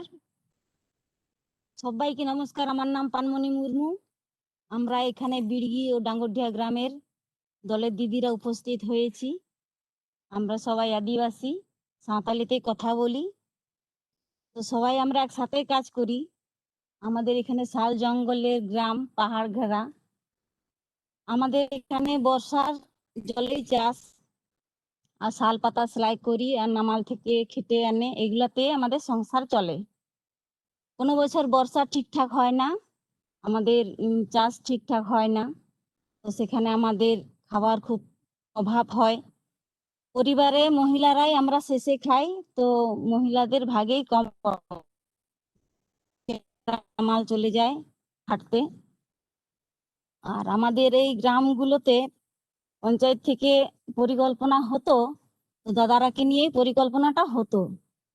সবাইকে, নমস্কার। আমার নাম পানমণি মুর্মু। আমরা এখানে বিড়গি ও ডাঙ্গরডিহা গ্রামের দলের দিদিরা উপস্থিত হয়েছি। আমরা সবাই আদিবাসী, সাঁওতালিতে কথা বলি। তো সবাই আমরা একসাথে কাজ করি। আমাদের এখানে শাল জঙ্গলের গ্রাম, পাহাড় ঘেরা। আমাদের এখানে বর্ষার জলেই চাষ, আর শাল পাতা সেলাই করি, আর নামাল থেকে খেটে আনে, এগুলাতে আমাদের সংসার চলে। কোনো বছর বর্ষা ঠিকঠাক হয় না, আমাদের চাষ ঠিকঠাক হয় না, তো সেখানে আমাদের খাবার খুব অভাব হয়। পরিবারে মহিলারাই আমরা শেষে খাই, তো মহিলাদের ভাগেই কম মাল চলে যায় হাঁটতে। আর আমাদের এই গ্রামগুলোতে পঞ্চায়েত থেকে পরিকল্পনা হতো, তো দাদারাকে নিয়েই পরিকল্পনাটা হতো।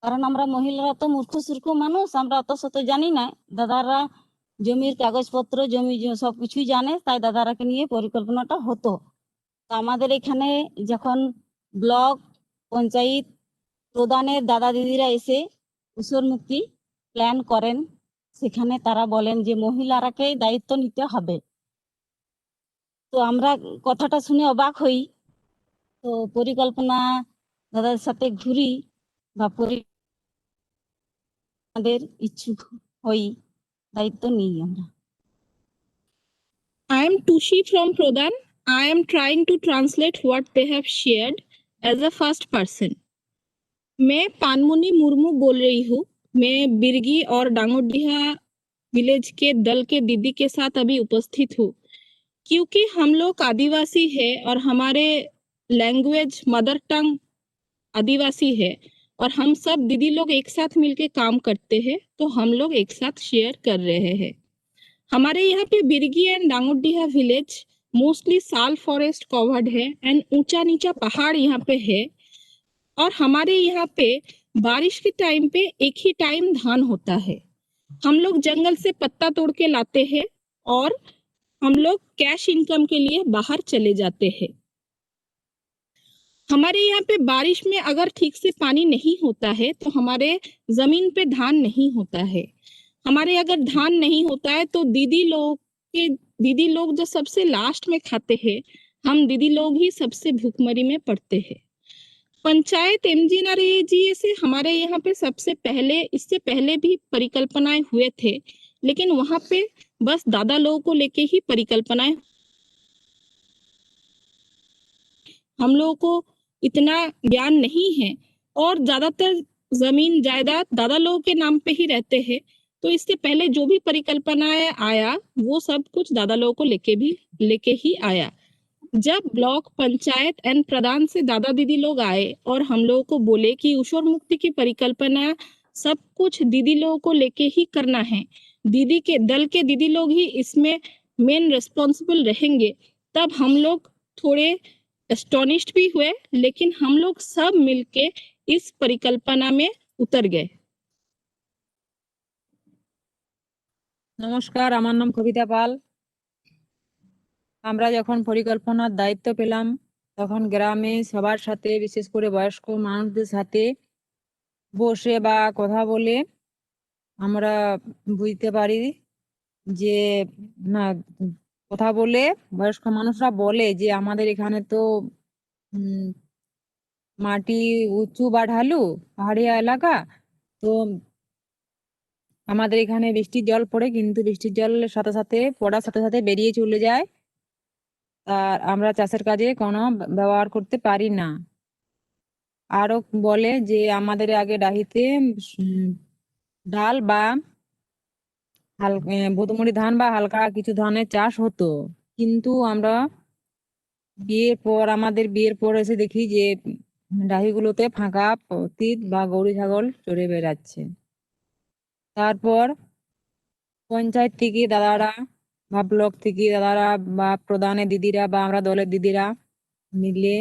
কারণ আমরা মহিলারা তো মূর্খ সূর্খ মানুষ, আমরা অত শত জানি না। দাদারা জমির কাগজপত্র, জমি সবকিছুই জানে, তাই দাদারাকে নিয়ে পরিকল্পনাটা হতো। তো আমাদের এখানে যখন ব্লক পঞ্চায়েত প্রধানের দাদা দিদিরা এসে ঊষর মুক্তি প্ল্যান করেন, সেখানে তারা বলেন যে মহিলারাকেই দায়িত্ব নিতে হবে। তো আমরা কথাটা শুনে অবাক হই। তো পরিকল্পনা দাদার সাথে ঘুরি বা আমাদের ইচ্ছুক হই, দায়িত্ব নিই আমরা। I am Tushi from Pradhan. I am trying to translate what they have shared as a first person. मैं पानमुनी मुर्मू बोल रही हूँ। मैं बिरगी और डांगोडिहा विलेज के दल के दीदी के साथ अभी उपस्थित हूँ। क्योंकि हम लोग आदिवासी है और हमारे लैंग्वेज मदर टंग आदिवासी है, और हम सब दीदी लोग एक साथ मिलके काम करते हैं, तो हम लोग एक साथ शेयर कर रहे हैं। हमारे यहाँ पे बिरगी एंड डांगोडिहा विलेज मोस्टली साल फॉरेस्ट कवर्ड है एंड ऊंचा नीचा पहाड़ यहाँ पे है। और हमारे यहाँ पे बारिश के टाइम पे एक ही टाइम धान होता है। हम लोग जंगल से पत्ता तोड़ के लाते हैं और हम लोग कैश इनकम के लिए बाहर चले जाते हैं। हमारे यहाँ पे बारिश में अगर ठीक से पानी नहीं होता है तो हमारे जमीन पे धान नहीं होता है। हमारे अगर धान नहीं होता है तो दीदी लोग जो सबसे लास्ट में खाते हैं, हम दीदी लोग ही सबसे भूखमरी में पड़ते हैं। पंचायत एमजी जी से हमारे यहाँ पे सबसे पहले, इससे पहले भी परिकल्पनाएं हुए थे, लेकिन वहां पे बस दादा लोगों को लेके ही परिकल्पनाएं। हम लोगों को इतना ज्ञान नहीं है और ज्यादातर जमीन जायदाद दादा लोगों के नाम पे ही रहते हैं, तो इससे पहले जो भी परिकल्पनाएं आया वो सब कुछ दादा लोगों को लेके ही आया। जब ब्लॉक पंचायत एंड प्रधान से दादा दीदी लोग आए और हम लोगों को बोले कि ऊषर मुक्ति की परिकल्पना सब कुछ दीदी लोगों को लेके ही करना है, दीदी के दल के दीदी लोग ही इसमें मेन रिस्पॉन्सिबल रहेंगे, तब हम लोग थोड़े एस्टोनिश्ड भी हुए, लेकिन हम लोग सब मिलके इस परिकल्पना में उतर गए। নমস্কার, আমার নাম কবিতা পাল। আমরা যখন পরিকল্পনার দায়িত্ব পেলাম তখন গ্রামে সবার সাথে, বিশেষ করে বয়স্ক মানুষদের সাথে বসে বা কথা বলে আমরা বুঝতে পারি যে না, কথা বলে বয়স্ক মানুষরা বলে যে আমাদের এখানে তো মাটি উঁচু বা ঢালু পাহাড়িয়া এলাকা, তো আমাদের এখানে বৃষ্টির জল পড়ে, কিন্তু বৃষ্টির জলের সাথে সাথে পড়ার সাথে সাথে বেরিয়ে চলে যায়, আর আমরা চাষের কাজে কোনো ব্যবহার করতে পারি না। আরো বলে যে আমাদের আগে ডাহিতে ডাল বা ভুতমুড়ি ধান বা হালকা কিছু ধানের চাষ হতো, কিন্তু আমরা আমাদের বিয়ের পর এসে দেখি যে ডাহিগুলোতে ফাঁকা পতিত বা গরু ছাগল চড়ে বেড়াচ্ছে। তারপর পঞ্চায়েত থেকে দাদারা বা ব্লক থেকে দাদারা বা প্রধানের দিদিরা বা আমরা দলের দিদিরা মিলে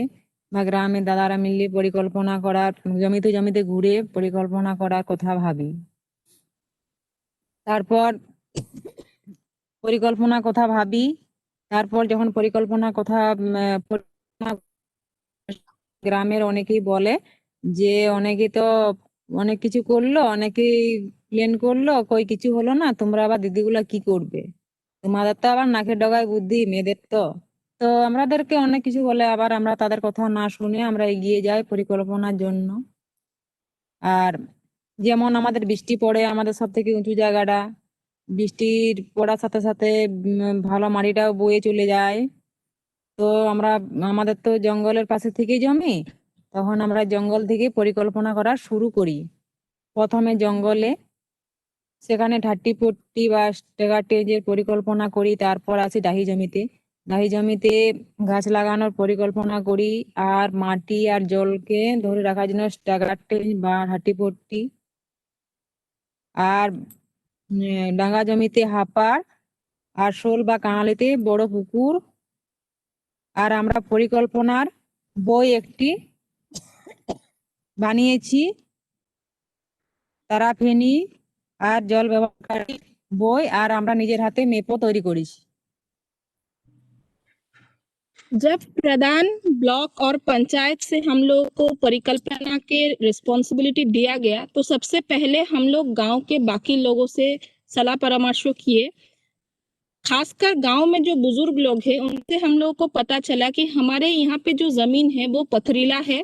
বা গ্রামের দাদারা মিলে পরিকল্পনা করার জমিতে জমিতে ঘুরে পরিকল্পনা করার কথা ভাবি। তারপর যখন পরিকল্পনার কথা গ্রামের অনেকেই বলে যে অনেকে তো অনেক কিছু করলো, অনেকেই প্ল্যান করলো, কই কিছু হলো না, তোমরা আবার দিদিগুলা কি করবে, তোমাদের তো আবার নাকের ডগায় বুদ্ধি মেয়েদের। তো আমাদেরকে অনেক কিছু বলে, আবার আমরা তাদের কথা না শুনে আমরা এগিয়ে যাই পরিকল্পনার জন্য। আর যেমন আমাদের বৃষ্টি পড়ে, আমাদের সব থেকে উঁচু জায়গাটা, বৃষ্টির পড়ার সাথে সাথে ভালো মাটিটাও বয়ে চলে যায়। তো আমাদের তো জঙ্গলের পাশে থেকেই জমি, তখন আমরা জঙ্গল থেকে পরিকল্পনা করা শুরু করি। প্রথমে জঙ্গলে, সেখানে 30-40 বা স্টেগার টেজের পরিকল্পনা করি। তারপর আসি ডাহি জমিতে গাছ লাগানোর পরিকল্পনা করি, আর মাটি আর জলকে ধরে রাখার জন্য স্টেগার টেজ বা 30-40, আর ডাঙ্গা জমিতে হাপার, আর শোল বা কানালিতে বড় পুকুর। আর আমরা পরিকল্পনার বই একটি বানিয়েছি, তারা ফেনী আর জল ব্যবহারকারী বই, আর আমরা নিজের হাতে মেপও তৈরি করেছি। जब प्रधान ब्लॉक और पंचायत से हम लोग को परिकल्पना के रिस्पॉन्सिबिलिटी दिया गया, तो सबसे पहले हम लोग गांव के बाकी लोगों से सलाह परामर्श किए। खासकर गांव में जो बुजुर्ग लोग हैं उनसे हम लोगों को पता चला कि हमारे यहाँ पे जो जमीन है वो पथरीला है,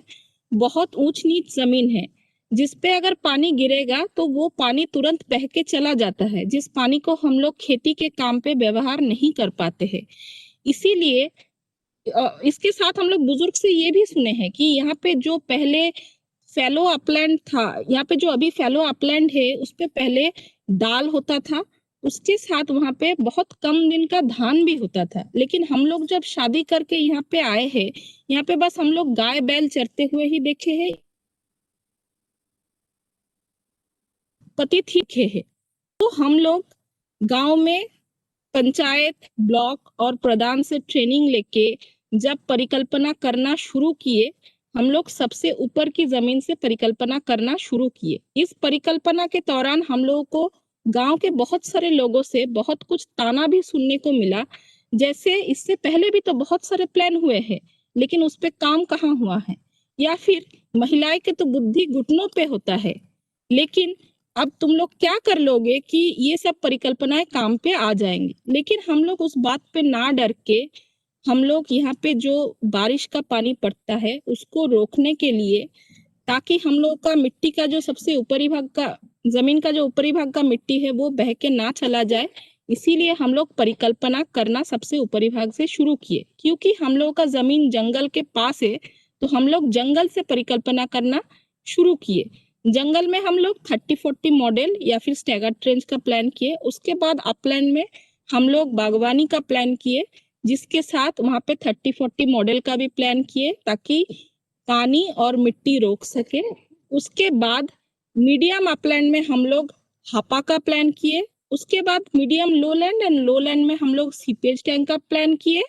बहुत ऊंच नीच जमीन है, जिसपे अगर पानी गिरेगा तो वो पानी तुरंत बह के चला जाता है, जिस पानी को हम लोग खेती के काम पे व्यवहार नहीं कर पाते हैं। इसीलिए इसके साथ हम लोग बुजुर्ग से ये भी सुने हैं कि यहाँ पे जो पहले फैलो अपलैंड था, यहाँ पे जो अभी फैलो अपलैंड है उस पे पहले दाल होता था, उसके साथ वहां पे बहुत कम दिन का धान भी होता था। लेकिन हम लोग जब शादी करके यहाँ पे आए हैं, यहाँ पे बस हम लोग गाय बैल चरते हुए ही देखे हैं, पति ठीक है। तो हम लोग गांव में पंचायत, ब्लॉक और प्रधान से ट्रेनिंग लेके जब परिकल्पना करना शुरू किए, हम लोग सबसे ऊपर की जमीन से परिकल्पना करना शुरू किए। इस परिकल्पना के दौरान हम लोगों को गांव के बहुत सारे लोगों से बहुत कुछ ताना भी सुनने को मिला, जैसे इससे पहले भी तो बहुत सारे प्लान हुए हैं लेकिन उस पे काम कहाँ हुआ है, या फिर महिलाएं के तो बुद्धि घुटनों पे होता है, लेकिन अब तुम लोग क्या कर लोगे कि ये सब परिकल्पनाएं काम पे आ जाएंगी। लेकिन हम लोग उस बात पे ना डर के हम लोग यहाँ पे जो बारिश का पानी पड़ता है उसको रोकने के लिए, ताकि हम लोग का मिट्टी का जो सबसे ऊपरी भाग का, जमीन का जो ऊपरी भाग का मिट्टी है वो बह के ना चला जाए, इसीलिए हम लोग परिकल्पना करना सबसे ऊपरी भाग से शुरू किए। क्योंकि हम लोग का जमीन जंगल के पास है तो हम लोग जंगल से परिकल्पना करना शुरू किए। जंगल में हम लोग 30-40 मॉडल या फिर स्टैगर ट्रेंच का प्लान किए। उसके बाद अपलैंड में हम लोग बागवानी का प्लान किए, जिसके साथ वहां पे 30-40 मॉडल का भी प्लान किए ताकि पानी और मिट्टी रोक सके। उसके बाद मीडियम अपलैंड में हम लोग हापा का प्लान किए। उसके बाद मीडियम लोलैंड एंड लोलैंड में हम लोग सीपेज टैंक का प्लान किए।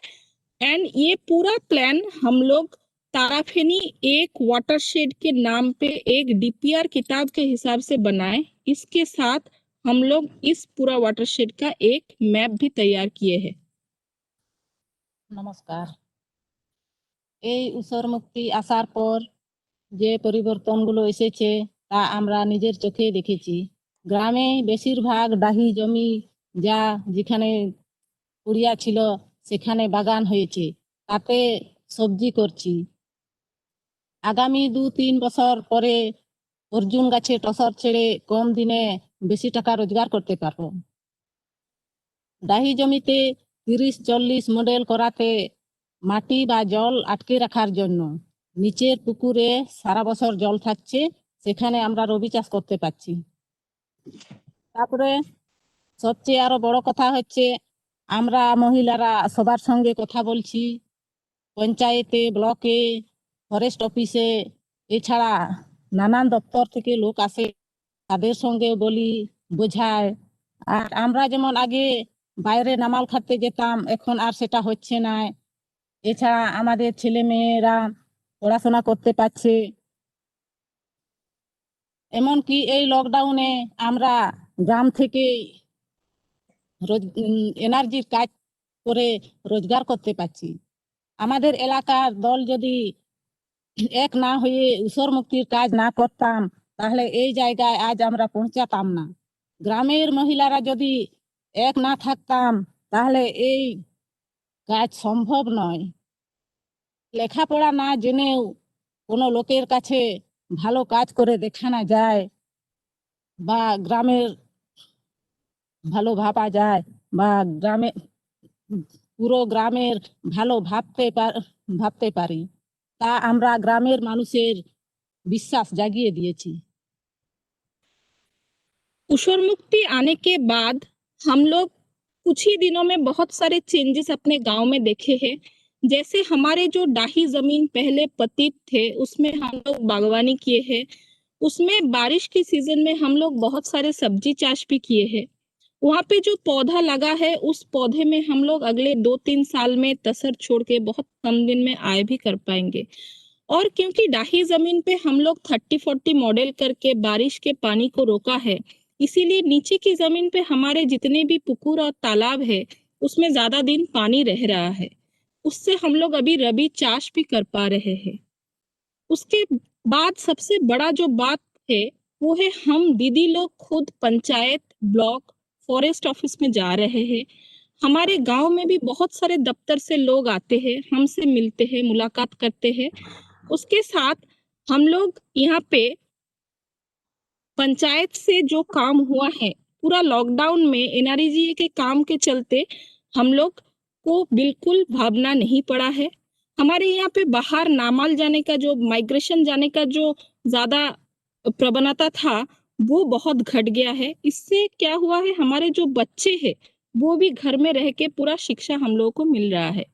एंड ये पूरा प्लान हम लोग ताराफेनी एक वाटरशेड के नाम पे एक डीपीआर किताब के हिसाब से बनाए। इसके साथ हम लोग इस पूरा वाटरशेड का एक मैप भी तैयार किए हैं। নমস্কার। এই উৎসর মুক্তি আসার পর যে পরিবর্তনগুলো এসেছে তা আমরা নিজের চোখে দেখেছি। গ্রামে বেশিরভাগ ডাহি জমি যা যেখানে পুড়িয়া ছিল সেখানে বাগান হয়েছে, তাতে সবজি করছি। আগামী 2-3 বছর পরে অর্জুন গাছে টসর ছেড়ে কম দিনে বেশি টাকা রোজগার করতে পারবো। ডাহি জমিতে 30-40 মডেল করাতে মাটি বা জল আটকে রাখার জন্য নিচের পুকুরে সারা বছর জল থাকছে, সেখানে আমরা রবি চাষ করতে পারছি। তারপরে সবচেয়ে আরো বড় কথা হচ্ছে আমরা মহিলারা সবার সঙ্গে কথা বলছি, পঞ্চায়েতে, ব্লকে, ফরেস্ট অফিসে, এছাড়া নানান দপ্তর থেকে লোক আসে, তাদের সঙ্গে বলি, বোঝায়। আর আমরা যেমন আগে বাইরে নামাল খাটতে যেতাম, এখন আর সেটা হচ্ছে না। এছাড়া আমাদের ছেলে মেয়েরা পড়াশোনা করতে পারছে। এমনকি এই লকডাউনে আমরা গ্রাম থেকে এনার্জির কাজ করে রোজগার করতে পারছি। আমাদের এলাকার দল যদি এক না হয়ে ঊষর মুক্তির কাজ না করতাম, তাহলে এই জায়গায় আজ আমরা পৌঁছাতাম না। গ্রামের মহিলারা যদি এক না থাকতাম, তাহলে এই কাজ সম্ভব নয়। লেখাপড়া না জেনেও কোনো লোকের কাছে ভালো কাজ করে দেখানো যায়, বা গ্রামের ভালো ভাবা যায়, বা গ্রামে পুরো গ্রামের ভালো ভাবতে পারি, তা আমরা গ্রামের মানুষের বিশ্বাস জাগিয়ে दिएছি। ऊषर मुक्ति आने के बाद हम लोग कुछ ही दिनों में बहुत सारे चेंजेस अपने गांव में देखे हैं। जैसे हमारे जो डाही जमीन पहले पतित थे, उसमें हम लोग बागवानी किए हैं। उसमें बारिश के सीजन में हम लोग बहुत सारे सब्जी चाष भी किए हैं। वहां पे जो पौधा लगा है, उस पौधे में हम लोग अगले 2-3 साल में तसर छोड़ के बहुत कम दिन में आय भी कर पाएंगे। और क्योंकि डाही जमीन पे हम लोग 30-40 मॉडल करके बारिश के पानी को रोका है, इसीलिए नीचे की जमीन पे हमारे जितने भी पुकुर और तालाब है, उसमें ज्यादा दिन पानी रह रहा है। उससे हम लोग अभी रबी चाष भी कर पा रहे हैं। उसके बाद सबसे बड़ा जो बात है, वो है हम दीदी लोग खुद पंचायत, ब्लॉक, फॉरेस्ट ऑफिस में जा रहे हैं। हमारे गांव में भी बहुत सारे दफ्तर से लोग आते हैं, हमसे मिलते हैं, मुलाकात करते हैं। उसके साथ हम लोग यहाँ पे पंचायत से जो काम हुआ है, पूरा लॉकडाउन में एनआरईजीए के काम के चलते हम लोग को बिल्कुल भावना नहीं पड़ा है। हमारे यहाँ पे बाहर नामाल जाने का, जो माइग्रेशन जाने का जो ज्यादा प्रवणता था, वो बहुत घट गया है। इससे क्या हुआ है, हमारे जो बच्चे हैं वो भी घर में रह के पूरा शिक्षा हम लोगों को मिल रहा है,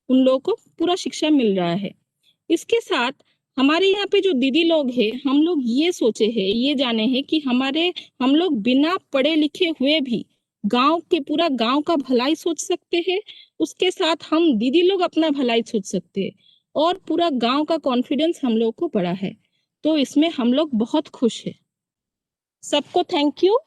उन लोगों को पूरा शिक्षा मिल रहा है। इसके साथ हमारे यहाँ पे जो दीदी लोग हैं, हम लोग ये सोचे हैं, ये जाने हैं कि हम लोग बिना पढ़े लिखे हुए भी गांव के पूरा गांव का भलाई सोच सकते हैं। उसके साथ हम दीदी लोग अपना भलाई सोच सकते हैं, और पूरा गांव का कॉन्फिडेंस हम लोग को बढ़ा है। तो इसमें हम लोग बहुत खुश हैं। सबको thank you.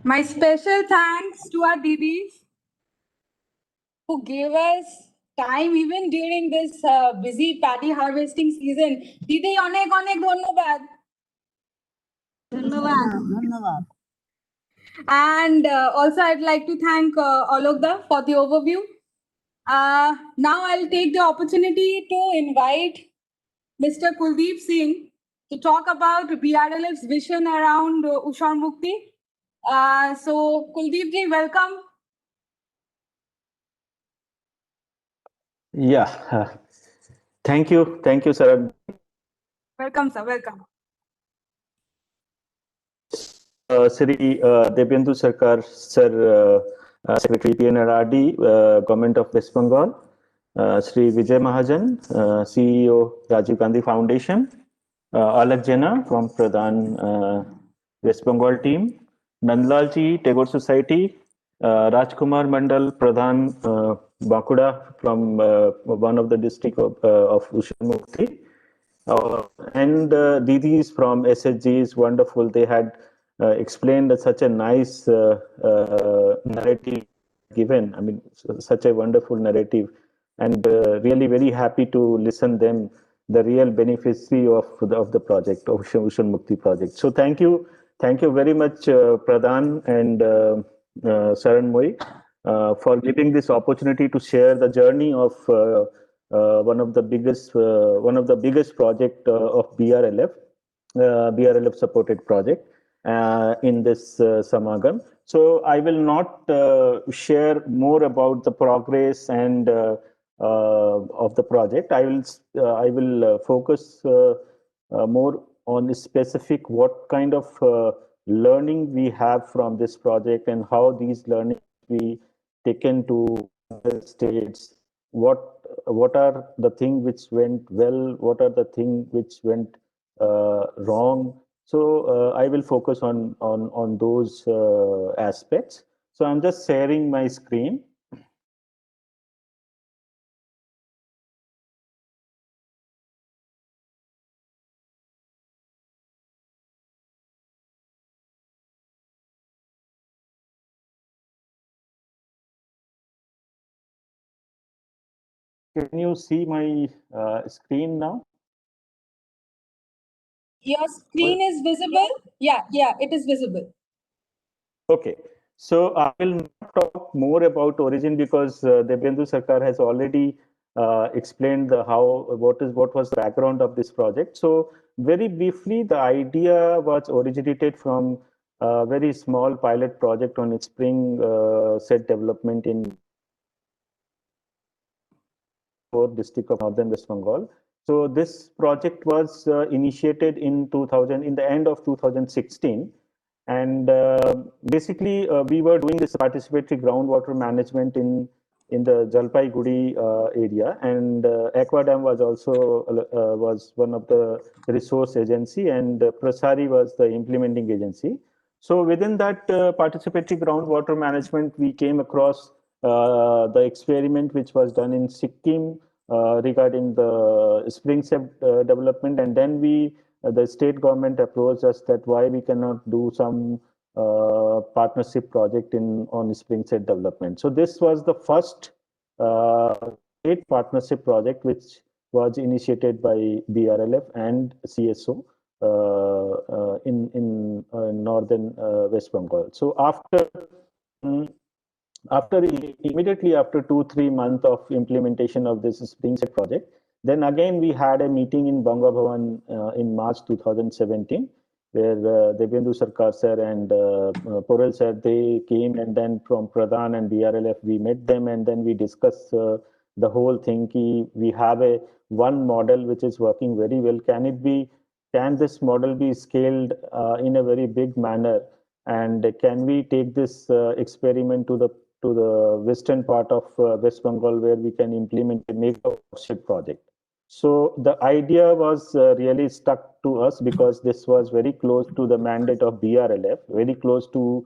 My special thanks to our Didis who gave us time even during this busy paddy harvesting season. Didi, onek onek dhonnobad. Dhonnobad. And also I'd like to thank Alokda for the overview. Now I'll take the opportunity to invite Mr. Kuldeep Singh to talk about BRLF's vision around Uşar Mukti. So Kuldeep ji, welcome. Yeah, thank you, sir. Welcome, sir. Welcome. Sri Debyendu Sarkar, Sir, Secretary PNRD, Government of West Bengal, Sri Vijay Mahajan, CEO Rajiv Gandhi Foundation, Alak Jena from Pradhan West Bengal team, Nandlal ji, Tagore Society, Rajkumar Mandal, Pradhan Bankura from one of the district of Uşar Mukti, and Didis from SSG is wonderful. They had explained such a nice narrative given. I mean, such a wonderful narrative, and really very happy to listen them, the real beneficiary of the project, of Uşar Mukti project. So thank you very much, Pradhan and Saran Moi, for giving this opportunity to share the journey of one of the biggest project of BRLF, BRLF supported project in this Samagam. So I will not share more about the progress and of the project. I will focus more on specific what kind of learning we have from this project and how these learnings we taken to other states. What are the things which went well? What are the things which went wrong? So I will focus on those aspects. So I'm just sharing my screen. Can you see my screen now? Your screen is visible? Yeah, it is visible. Okay, so I will not talk more about origin because Debyendu Sarkar has already explained what was the background of this project. So very briefly, the idea was originated from a very small pilot project on spring set development in district of Northern West Bengal. So this project was initiated in the end of 2016. And basically, we were doing this participatory groundwater management in the Jalpaiguri area, and Aquadam was also was one of the resource agency, and Prasari was the implementing agency. So within that participatory groundwater management, we came across the experiment which was done in Sikkim regarding the spring set development, and then the state government approached us that why we cannot do some partnership project on spring set development. So this was the first state partnership project which was initiated by BRLF and CSO in northern West Bengal. So immediately after 2-3 months of implementation of this spring set project, then again we had a meeting in Banga Bhavan in March 2017, where Debyendu Sarkar sir and Porel sir, they came, and then from Pradhan and BRLF we met them, and then we discussed the whole thing. We have one model which is working very well. Can this model be scaled in a very big manner, and can we take this experiment to the western part of West Bengal, where we can implement a mega watershed project? So the idea was really stuck to us because this was very close to the mandate of BRLF, very close to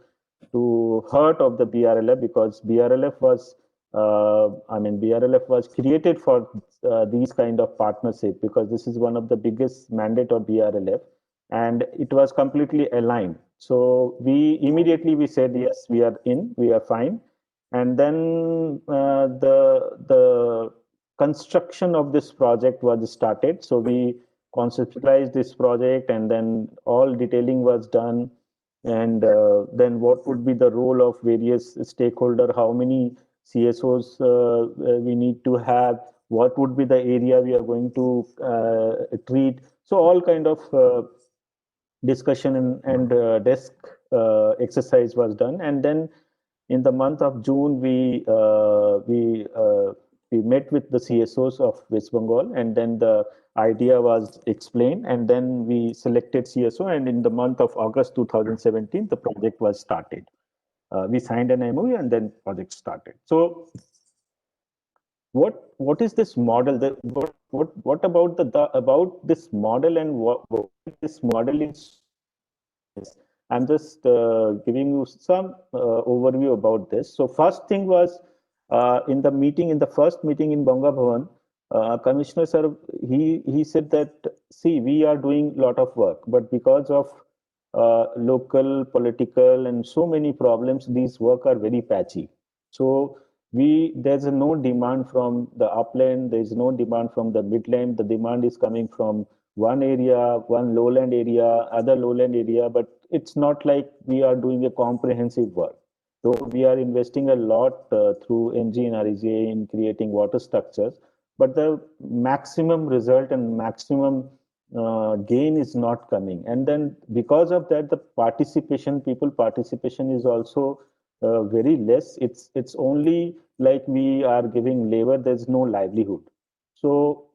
heart of the BRLF, because BRLF was created for these kind of partnership, because this is one of the biggest mandate of BRLF, and it was completely aligned. So we said yes, we are in, we are fine. And then the construction of this project was started. So we conceptualized this project, and then all detailing was done. And then what would be the role of various stakeholder, how many CSOs we need to have, what would be the area we are going to treat. So all kind of discussion and desk exercise was done. And then in the month of June, we met with the CSOs of West Bengal, and then the idea was explained, and then we selected CSO, and in the month of August 2017, the project was started. We signed an MOU, and then project started. So what is this model? What about this model, and what this model is? I'm just giving you some overview about this. So first thing was in the first meeting in Banga Bhavan, Commissioner sir, he said that, see, we are doing a lot of work, but because of local, political, and so many problems, these work are very patchy. So there's no demand from the upland, there's no demand from the midland. The demand is coming from one area, one lowland area, other lowland area, but it's not like we are doing a comprehensive work. So we are investing a lot through NG and REGA in creating water structures, but the maximum result and maximum gain is not coming. And then because of that, the people participation is also very less. It's only like we are giving labor, there's no livelihood. So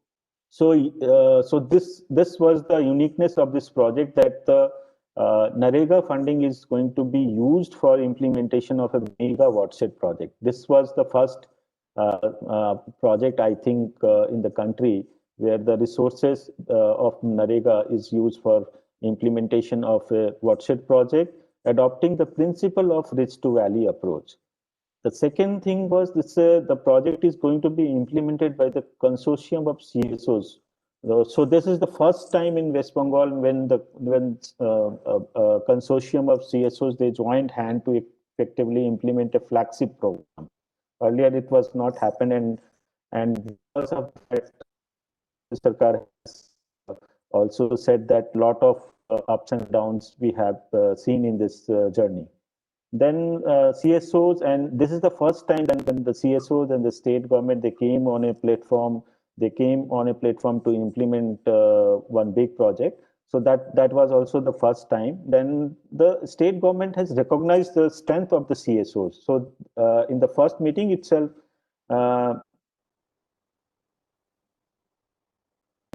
So this was the uniqueness of this project, that the NREGA funding is going to be used for implementation of a mega watershed project. This was the first project, I think, in the country where the resources of NREGA is used for implementation of a watershed project, adopting the principle of rich to valley approach. The second thing was this: the project is going to be implemented by the consortium of CSOs. So this is the first time in West Bengal when consortium of CSOs, they joined hand to effectively implement a flagship program. Earlier, it was not happened, and because of that, the Sarkar has also said that a lot of ups and downs we have seen in this journey. Then CSOs, and this is the first time when the CSOs and the state government, they came on a platform. They came on a platform to implement one big project. So that was also the first time. Then the state government has recognized the strength of the CSOs. So in the first meeting itself, Mr.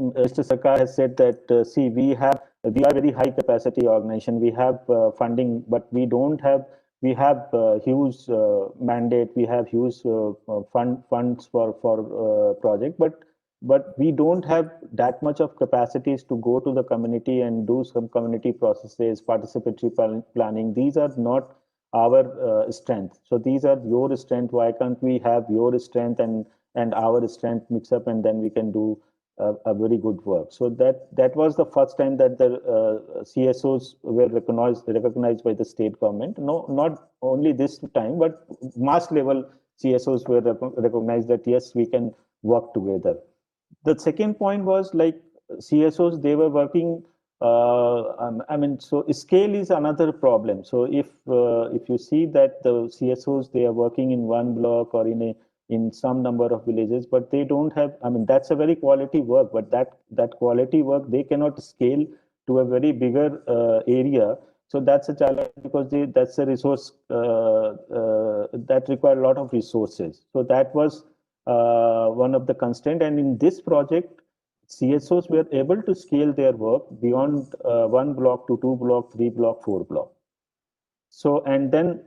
Sarkar has said that, see, we are very high capacity organization. We have funding, but we don't have. We have huge mandate. We have huge funds for project, but we don't have that much of capacities to go to the community and do some community processes, participatory planning. These are not our strength. So these are your strength. Why can't we have your strength and our strength mix up, and then we can do a very good work. So that was the first time that the CSOs were recognized by the state government. No, not only this time, but mass level CSOs were recognized that yes, we can work together. The second point was like CSOs, they were working. I mean, so scale is another problem. So if you see that the CSOs, they are working in one block or in some number of villages, but they don't have, I mean, that's a very quality work, but that quality work, they cannot scale to a very bigger area. So that's a challenge because that's a resource that require a lot of resources. So that was one of the constraints. And in this project, CSOs were able to scale their work beyond 1 block to 2 block, 3 block, 4 block. So, and then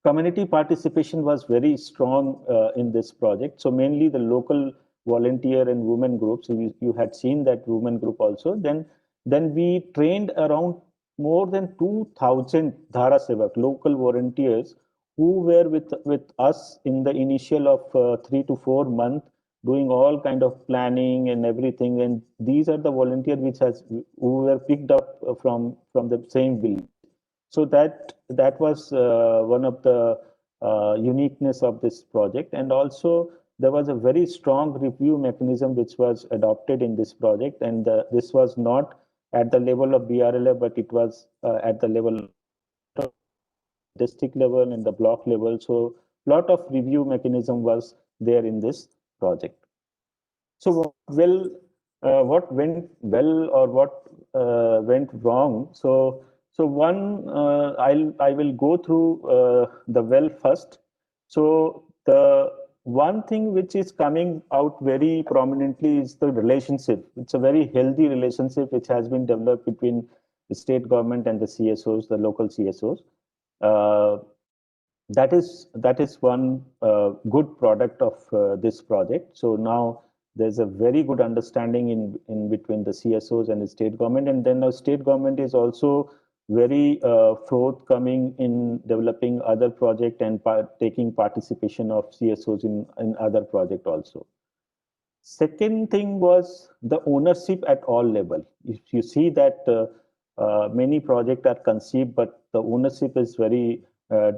community participation was very strong in this project. So mainly the local volunteer and women groups. You had seen that women group also. Then we trained around more than 2,000 Dhara Sevak, local volunteers, who were with us in the initial of 3 to 4 months, doing all kind of planning and everything. And these are the volunteers who were picked up from the same village. So that was one of the uniqueness of this project. And also there was a very strong review mechanism which was adopted in this project. And this was not at the level of BRLF, but it was at the level of district level and the block level. So a lot of review mechanism was there in this project. So what went well or what went wrong? So one, I will go through the well first. So the one thing which is coming out very prominently is the relationship. It's a very healthy relationship which has been developed between the state government and the CSOs, the local CSOs. That is one good product of this project. So now there's a very good understanding in between the CSOs and the state government, and then the state government is also very forthcoming in developing other project and taking participation of CSOs in other project also. Second thing was the ownership at all level. If you see that many projects are conceived, but the ownership is very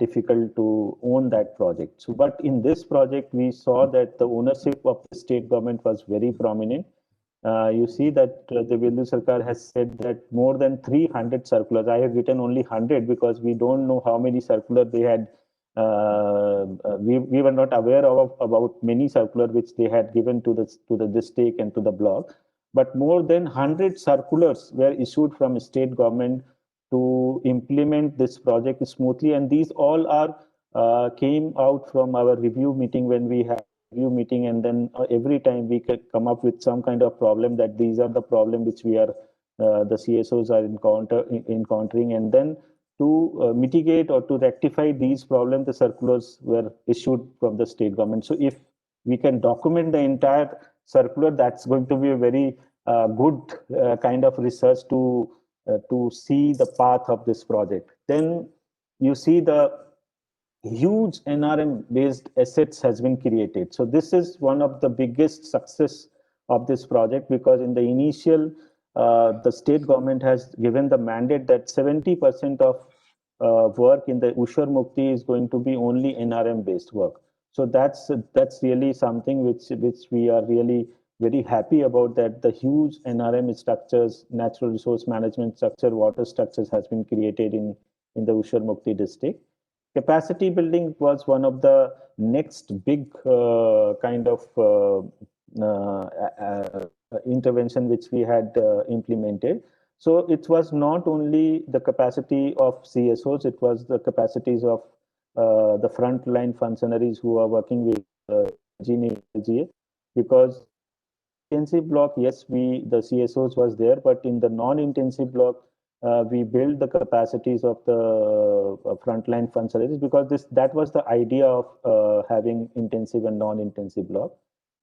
difficult to own that project. So, but in this project, we saw that the ownership of the state government was very prominent. You see that Devendra Sarkar has said that more than 300 circulars. I have written only 100 because we don't know how many circulars they had. We were not aware of about many circulars which they had given to the district and to the block. But more than 100 circulars were issued from state government to implement this project smoothly, and these all are came out from our review meeting when we had review meeting, and then every time we could come up with some kind of problem that these are the problem which we are the CSOs are encountering, and then to mitigate or to rectify these problems, the circulars were issued from the state government. So if we can document the entire circular, that's going to be a very good kind of research to see the path of this project. Then you see the huge NRM based assets has been created. So this is one of the biggest success of this project, because in the initial the state government has given the mandate that 70% of work in the Ushar Mukti is going to be only NRM based work. So that's really something which we are really very happy about, that the huge NRM structures, natural resource management structure, water structures has been created in the Ushar Mukti district. Capacity building was one of the next big kind of intervention which we had implemented. So it was not only the capacity of CSOs, it was the capacities of the frontline functionaries who are working with GNLGA, because intensive block, yes, the CSOs was there, but in the non-intensive block, we built the capacities of the frontline functionaries, because that was the idea of having intensive and non-intensive block.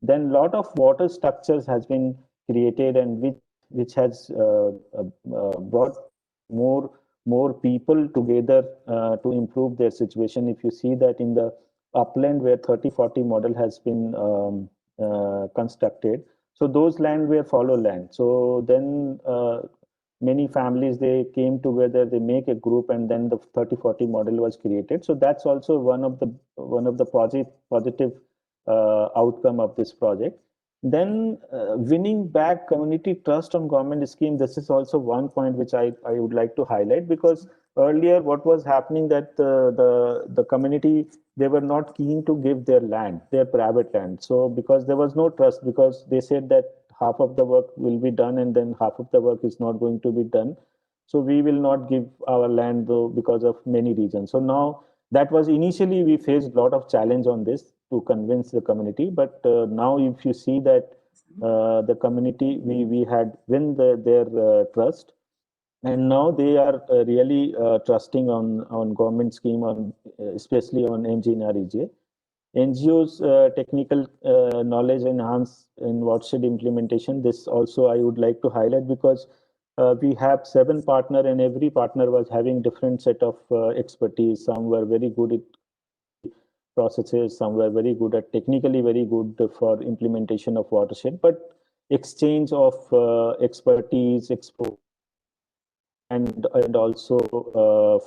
Then lot of water structures has been created, and which has brought more people together to improve their situation. If you see that in the upland where 30-40 model has been constructed, so those land were fallow land. So then many families, they came together, they make a group, and then the 30-40 model was created. So that's also one of the positive outcome of this project. Then winning back community trust on government scheme, this is also one point which I would like to highlight, because earlier what was happening that the community, they were not keen to give their land, their private land. So because there was no trust, because they said that half of the work will be done and then half of the work is not going to be done. So we will not give our land though, because of many reasons. So now that was initially we faced a lot of challenge on this to convince the community. But now if you see that the community, we had win their trust. And now they are really trusting on government scheme, on especially on MGNREGA. NGOs technical knowledge enhance in watershed implementation. This also I would like to highlight, because we have 7 partners, and every partner was having different set of expertise. Some were very good at processes, some were very good at technically very good for implementation of watershed, but exchange of expertise, and also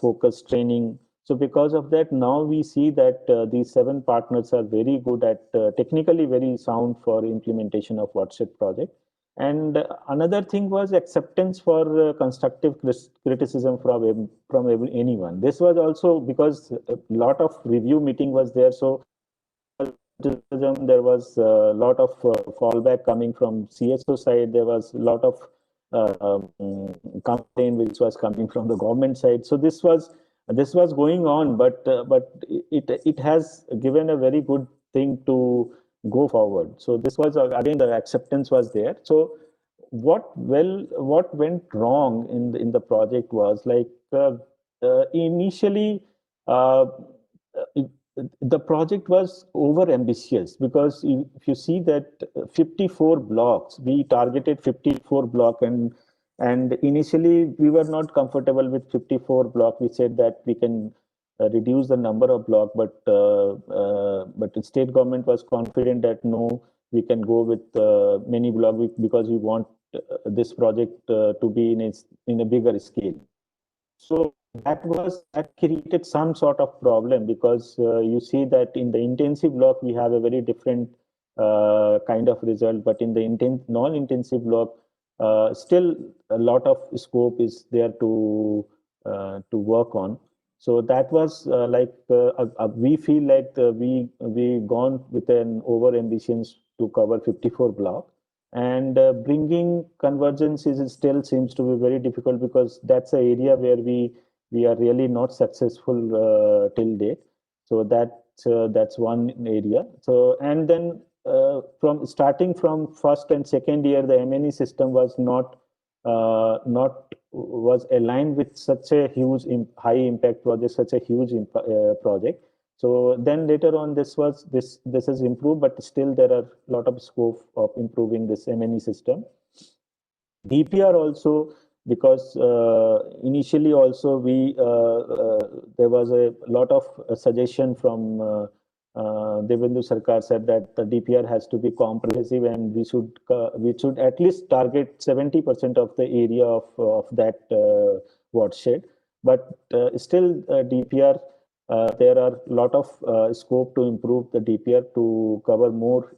focus training. So because of that, now we see that these 7 partners are very good at technically very sound for implementation of watershed project. And another thing was acceptance for constructive criticism from anyone. This was also because a lot of review meeting was there. So there was a lot of fallback coming from CSO side. There was a lot of complaint which was coming from the government side. So this was going on, but it has given a very good thing to go forward. So this was again, the acceptance was there. So what went wrong in the project was like initially the project was over ambitious, because if you see that 54 blocks, we targeted 54 block, and initially we were not comfortable with 54 block. We said that we can reduce the number of block, but the state government was confident that no, we can go with many block, because we want this project to be in a bigger scale. So that created some sort of problem, because you see that in the intensive block we have a very different kind of result, but in the non-intensive block still a lot of scope is there to work on. So that was we feel like we gone with an over ambitions to cover 54 block. And bringing convergence still seems to be very difficult, because that's an area where we are really not successful till date. So that that's one area. So, and then from starting from first and second year, the M&E system was not was aligned with such a huge high impact project, such a huge project. So then later on, this has improved, but still there are a lot of scope of improving this M&E system. DPR also, because initially also there was a lot of suggestion from Debendra Sarkar said that the DPR has to be comprehensive and we should at least target 70% of the area of that watershed. But still DPR, there are a lot of scope to improve the DPR to cover more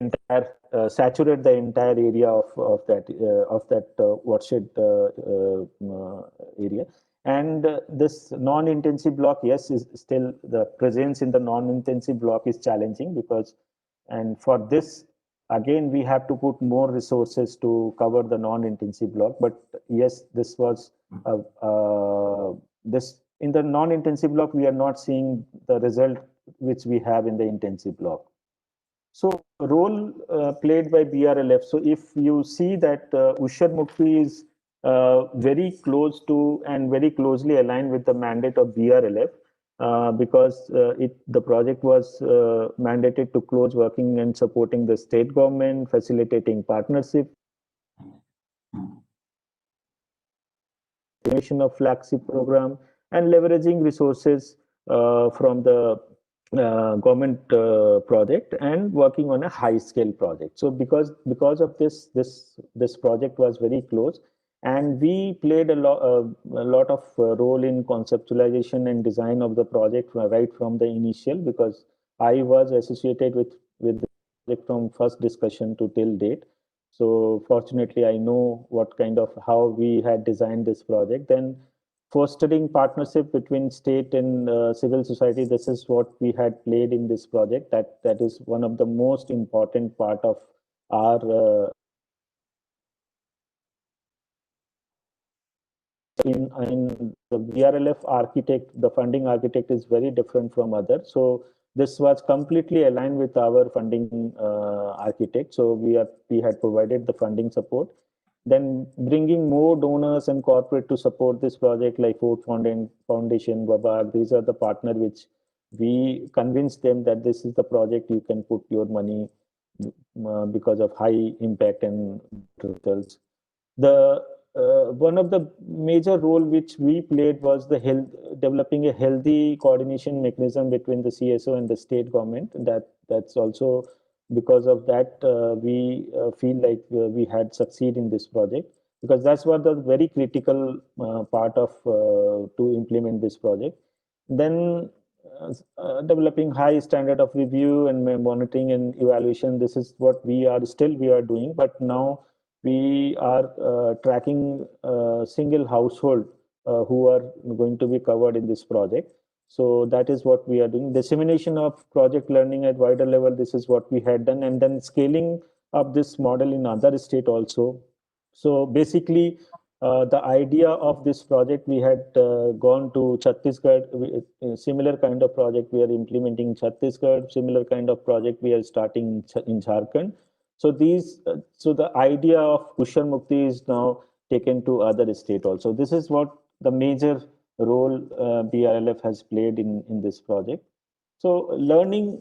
entire saturate the entire area of that watershed area. And this non-intensive block, yes, is still the presence in the non-intensive block is challenging because, and for this again we have to put more resources to cover the non-intensive block. But yes, this was this in the non-intensive block we are not seeing the result which we have in the intensive block. So role played by BRLF. So if you see that Ushar Mukti is very close to and very closely aligned with the mandate of BRLF because the project was mandated to close working and supporting the state government, facilitating partnership, creation of flagship program, and leveraging resources from the government project and working on a high scale project. So because of this project was very close, and we played a lot of role in conceptualization and design of the project right from the initial, because I was associated with the project from first discussion to till date. So fortunately, I know what kind of how we had designed this project. Then fostering partnership between state and civil society. This is what we had played in this project. That is one of the most important part of our in the BRLF architect, the funding architect is very different from others. So this was completely aligned with our funding architect. So we had provided the funding support. Then bringing more donors and corporate to support this project, like Ford Foundation, Babak, these are the partners which we convinced them that this is the project you can put your money because of high impact and results. The one of the major role which we played was developing a healthy coordination mechanism between the CSO and the state government. That's also because of that we feel like we had succeed in this project, because that's what the very critical part of to implement this project. Then developing high standard of review and monitoring and evaluation. This is what we are doing, but now we are tracking single household who are going to be covered in this project. So that is what we are doing. Dissemination of project learning at wider level. This is what we had done, and then scaling up this model in other state also. So basically, the idea of this project, we had gone to Chhattisgarh. Similar kind of project we are implementing in Chhattisgarh. Similar kind of project we are starting in Jharkhand. So the idea of Ushar Mukti is now taken to other state also. This is what the major role BRLF has played in this project. So learning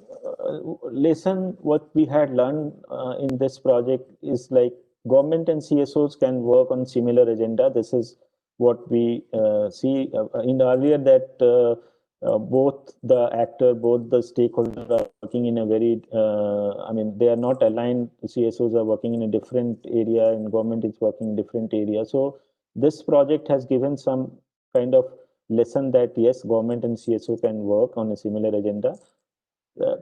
lesson, what we had learned in this project is like government and CSOs can work on similar agenda. This is what we see in earlier that both the stakeholders are working in a very, they are not aligned. CSOs are working in a different area and government is working in different area. So this project has given some kind of lesson that yes, government and CSO can work on a similar agenda.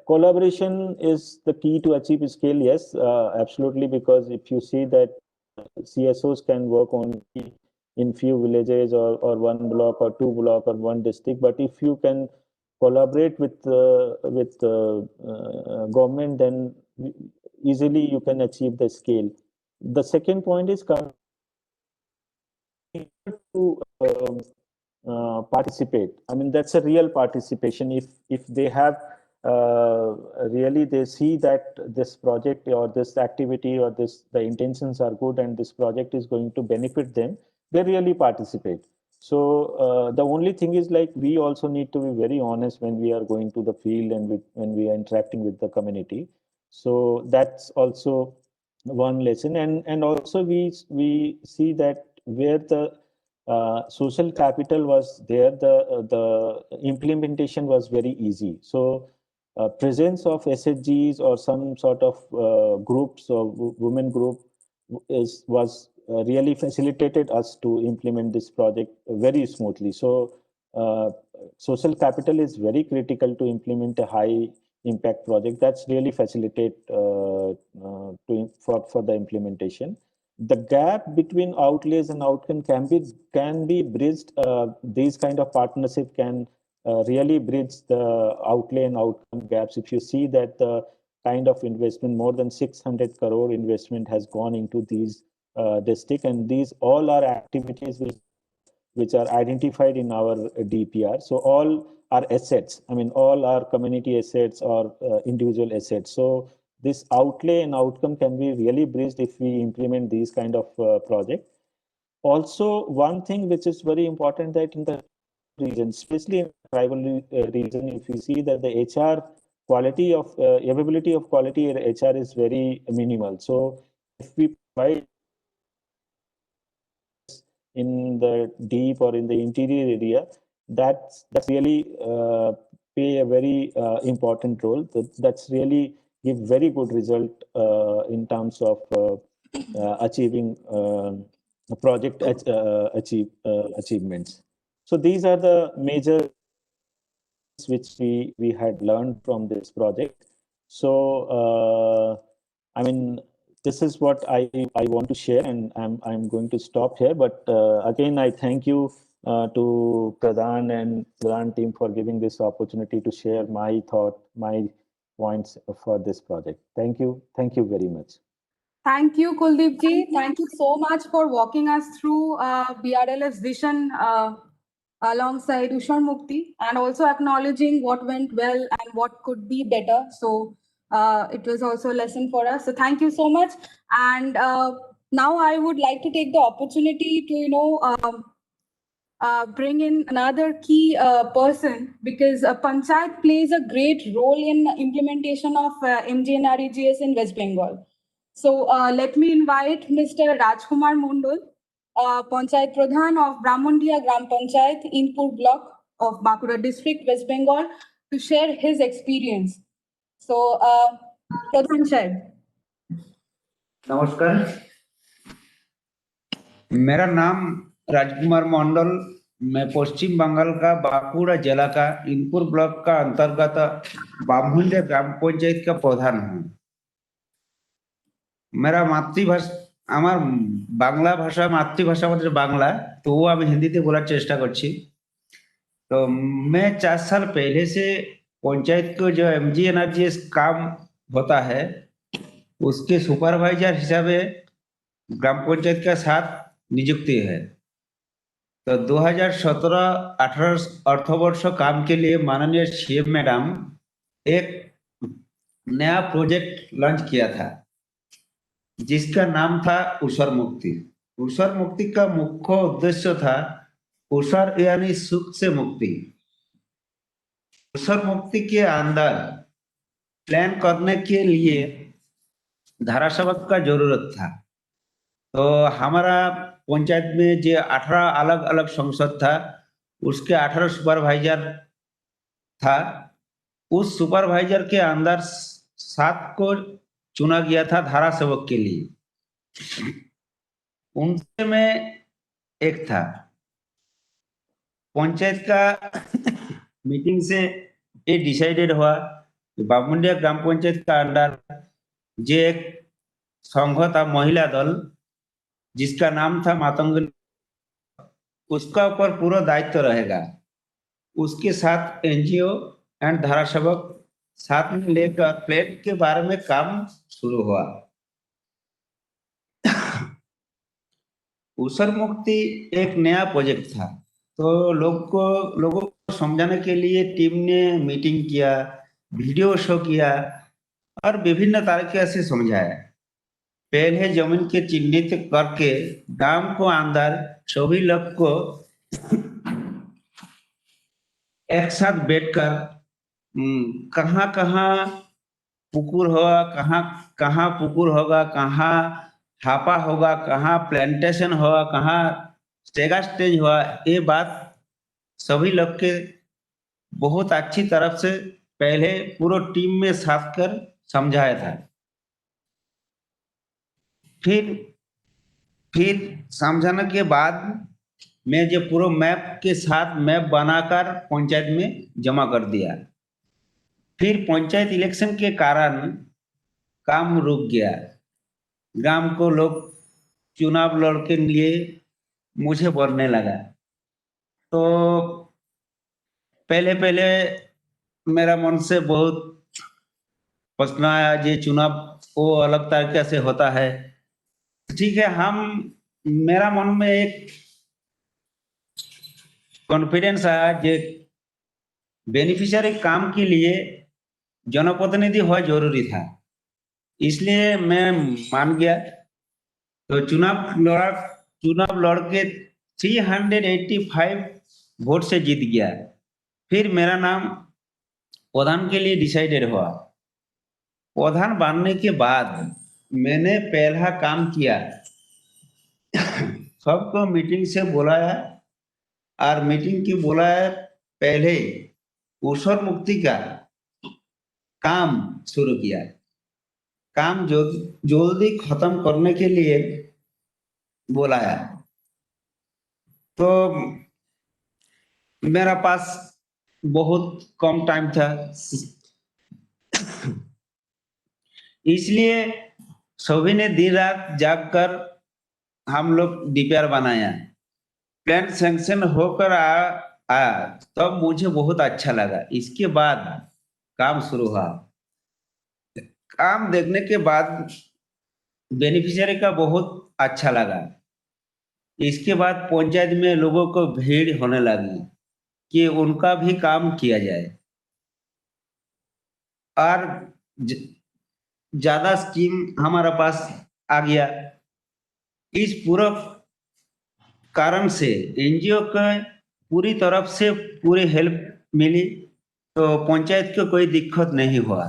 Collaboration is the key to achieve scale. Yes, absolutely, because if you see that CSOs can work only in few villages or one block or two block or one district, but if you can collaborate with government, then easily you can achieve the scale. The second point is to participate. I mean, that's a real participation. If they have really they see that this project or this activity or the intentions are good and this project is going to benefit them, they really participate. So the only thing is, like, we also need to be very honest when we are going to the field and when we are interacting with the community. So that's also one lesson. And also we see that where the social capital was there, the implementation was very easy. So presence of SHGs or some sort of groups or women group was really facilitated us to implement this project very smoothly. So social capital is very critical to implement a high impact project. That's really facilitate for the implementation. The gap between outlays and outcome can be bridged. These kind of partnership can really bridge the outlay and outcome gaps. If you see that the kind of investment, more than 600 crore investment has gone into these district, and these all are activities which are identified in our DPR. So all are assets. I mean, all are community assets or individual assets. So this outlay and outcome can be really bridged if we implement these kind of project. Also, one thing which is very important, that in the region, especially in tribal region, if you see that the HR quality of availability of quality HR is very minimal. So if we provide in the deep or in the interior area, that's really play a very important role. That's really give very good result in terms of achieving project achievements. So these are the major which we had learned from this project. So I mean, this is what I want to share, and I'm going to stop here. But again, I thank you to Pradhan and Pradhan team for giving this opportunity to share my points for this project. Thank you very much. Thank you, Kuldeep ji. Thank you so much for walking us through BRLF's vision alongside Ushar Mukti, and also acknowledging what went well and what could be better. So it was also a lesson for us. So thank you so much. And now I would like to take the opportunity to, bring in another key person, because Panchayat plays a great role in implementation of MGNREGS in West Bengal. So let me invite Mr. Rajkumar Mondol, Panchayat Pradhan of Brahmundia Gram Panchayat, Inpur Block of Bankura District, West Bengal, to share his experience. So, Pradhan Sahib. नमस्कार, मेरा नाम राजकुमार मंडल। मैं पश्चिम बंगाल का बांकुड़ा जिला का इनपुर block का अंतर्गत बामहुंडिया ग्राम पंचायत का प्रधान हूँ। मेरा मातृभाषा আমার বাংলা ভাষা, মাতৃভাষা আমাদের বাংলা, तो वो আমি हिंदी ते बोलार चेष्टा करছি। तो मैं 4 साल पहले से पंचायत को जो MGNREGS काम होता है उसके सुपरवाइजर हिसाबे ग्राम पंचायत का साथ नियुक्ति है। तो 2017-18 अर्थवर्ष काम के लिए माननीय CM मैडम एक नया प्रोजेक्ट लॉन्च किया था जिसका नाम था उसर मुक्ति। उसर मुक्ति का मुख्य उद्देश्य था उसर यानी सुख से मुक्ति। उसर मुक्ति के अंदर प्लान करने के लिए धारासभा का जरूरत था। तो हमारा पंचायत में जो 18 अलग अलग संसद था उसके 18 सुपरवाइजर था। उस सुपरवाइजर के अंदर 7 को चुना गया था धारा सेवक के लिए। उनसे मैं एक था। पंचायत का मीटिंग से ये डिसाइडेड हुआ कि बामुंडिया ग्राम पंचायत का अंडर जो एक संघ था महिला दल जिसका नाम था मातंग, उसका ऊपर पूरा दायित्व रहेगा। उसके साथ NGO एंड धारा सेवक साथ में लेकर प्लान के बारे में काम शुरू हुआ। उसर मुक्ति एक नया प्रोजेक्ट था, तो लोगों को समझाने के लिए टीम ने मीटिंग किया, वीडियो शो किया और विभिन्न तरीके से समझाया। पहले जमीन के चिन्हित करके गांव को अंदर सभी लोग को एक साथ बैठकर कहाँ कहाँ पुकुर होगा, कहाँ पुकुर होगा, कहाँ हापा होगा, कहाँ प्लांटेशन होगा, कहाँ स्टेगा स्टेज हुआ, ये बात सभी लोग के बहुत अच्छी तरफ से पहले पूरा टीम में साथ कर समझाया था। फिर समझाने के बाद मैं जो पूरा मैप के साथ मैप बनाकर पंचायत में जमा कर दिया। फिर पंचायत इलेक्शन के कारण काम रुक गया। ग्राम को लोग चुनाव लड़के लिए मुझे बोलने लगा। तो पहले मेरा मन से बहुत प्रश्न आया, ये चुनाव वो अलग तरीके से होता है। ठीक है, मेरा मन में एक कॉन्फिडेंस आया कि बेनिफिशियरी काम के लिए जनप्रतिनिधि होना जरूरी था, इसलिए मैं मान गया। तो चुनाव लड़ के 385 वोट से जीत गया। फिर मेरा नाम प्रधान के लिए डिसाइडेड हुआ। प्रधान बनने के बाद मैंने पहला काम किया, सबको मीटिंग से बुलाया और मीटिंग की बुलाया पहले ऊसर मुक्ति का काम शुरू किया। काम जल्दी खत्म करने के लिए बुलाया। तो मेरा पास बहुत कम टाइम था, इसलिए सभी ने दिन रात जागकर हम लोग डीपीआर बनाया। प्लान सैंक्शन होकर आया तब मुझे बहुत अच्छा लगा। इसके बाद काम शुरू हुआ। काम देखने के बाद बेनिफिशियरी का बहुत अच्छा लगा। इसके बाद पंचायत में लोगों को भीड़ होने लगी कि उनका भी काम किया जाए और ज्यादा स्कीम हमारा पास आ गया। इस पूरा कारण से एनजीओ को पूरी तरफ से पूरी हेल्प मिली, तो पंचायत को कोई दिक्कत नहीं हुआ।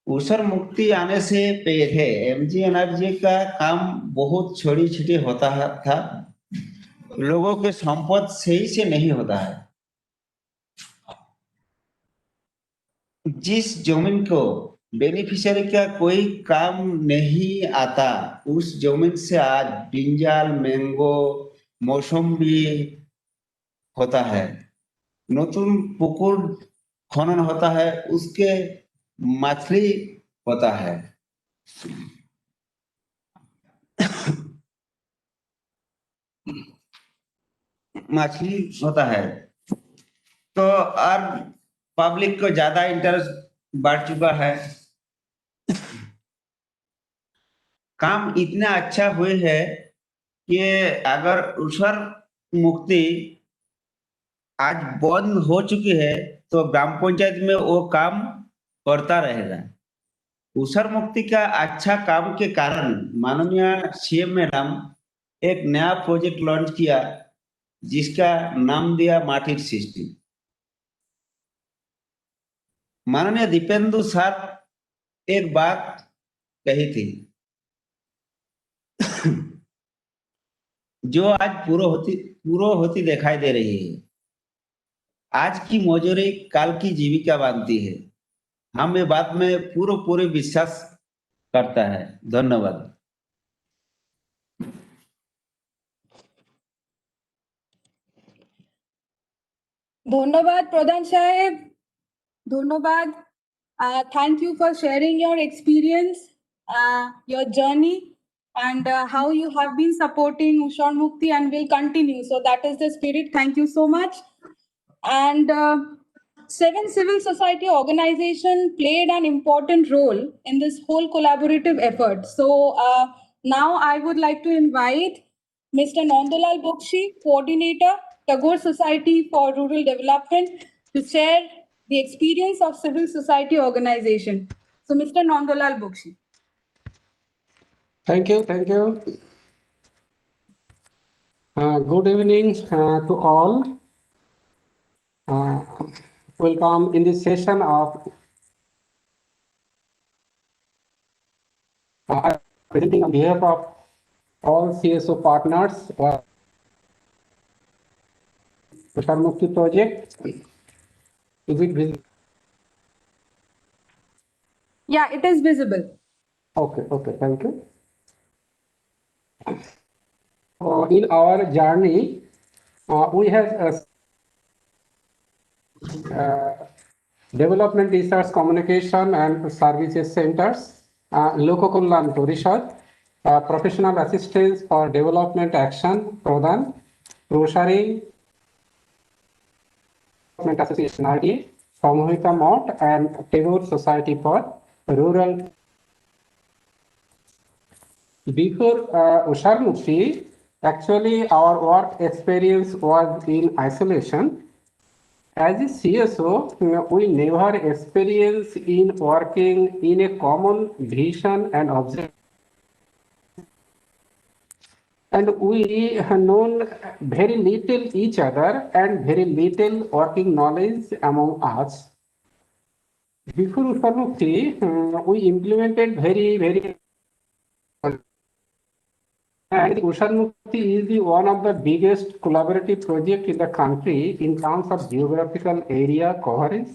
ऊसर मुक्ति आने से पहले एमजीएनआरजी का काम बहुत छोटी छोटी होता था, लोगों के संपत्ति सही से नहीं होता है। जिस जमीन को बेनिफिशियरी का कोई काम नहीं आता, उस जमीन से आज ब्रिंजाल, मैंगो, मौसम्बी होता है, नतून पुकुर खनन होता है, उसके मछली होता है। मछली होता है। तो और पब्लिक को ज्यादा इंटरेस्ट बढ़ चुका है। काम इतना अच्छा हुए है कि अगर ऊसर मुक्ति आज बंद हो चुकी है तो ग्राम पंचायत में वो काम करता रहेगा। ऊसर मुक्ति का अच्छा काम के कारण माननीय सीएम मैडम एक नया प्रोजेक्ट लॉन्च किया, जिसका नाम दिया माटिर सिस्टम। माननीय दीपेंदु सर एक बात कही थी जो आज पूरा होती दिखाई दे रही है। आज की मजूरी काल की जीविका बनती है। हम ये बात में पूरे विश्वास करता है। धन्यवाद। धन्यवाद प्रधान साहेब, धन्यवाद। Thank you for sharing your experience, your journey, and how you have been supporting Usar Mukti and will continue. So that is the spirit. Thank you so much. And 7 civil society organization played an important role in this whole collaborative effort. So Now I would like to invite Mr. Nandalal Bokshi, Coordinator, Tagore Society for Rural Development, to share the experience of civil society organization. So, Mr. Nandalal Bokshi. Thank you. Good evening to all. Welcome in this session of presenting on behalf of all CSO partners for Usharmukti project. Is it visible? Yeah, it is visible. Okay, thank you. In our journey, we have development research communication and services centers, Lokokullan Porishad, professional assistance for development action, Pradhan, Rosary, Development Association RDA, Samohika Mott, and Tagore Society for Rural. Before Usharmukti, actually our work experience was in isolation. As a CSO, we never experience in working in a common vision and objective. And we have known very little each other and very little working knowledge among us. Before Usharmukti, we implemented very and Usharmukti is one of the biggest collaborative projects in the country in terms of geographical area coverage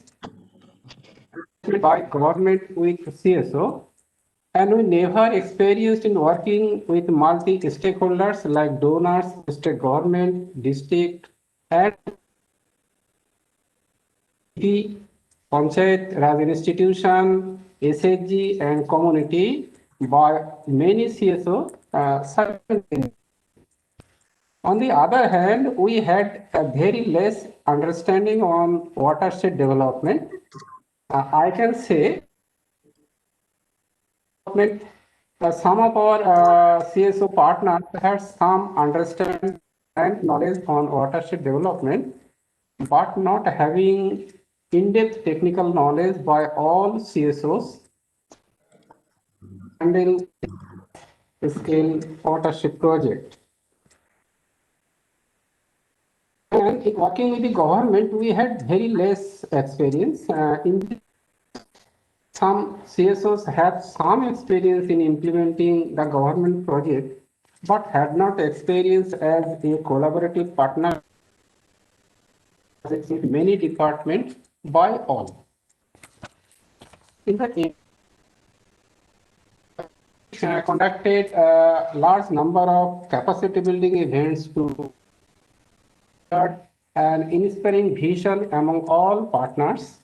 by government with CSO. And we never experienced in working with multi-stakeholders like donors, state government, district, and the Panchayat Raj institution, SHG, and community by many CSO. On the other hand, we had a very less understanding on watershed development. I can say some of our CSO partners have some understanding and knowledge on watershed development, but not having in-depth technical knowledge by all CSOs handling scale watershed project. And in working with the government, we had very less experience. Some CSOs have some experience in implementing the government project, but had not experience as a collaborative partner with many departments by all. In the conducted a large number of capacity building events to an inspiring vision among all partners.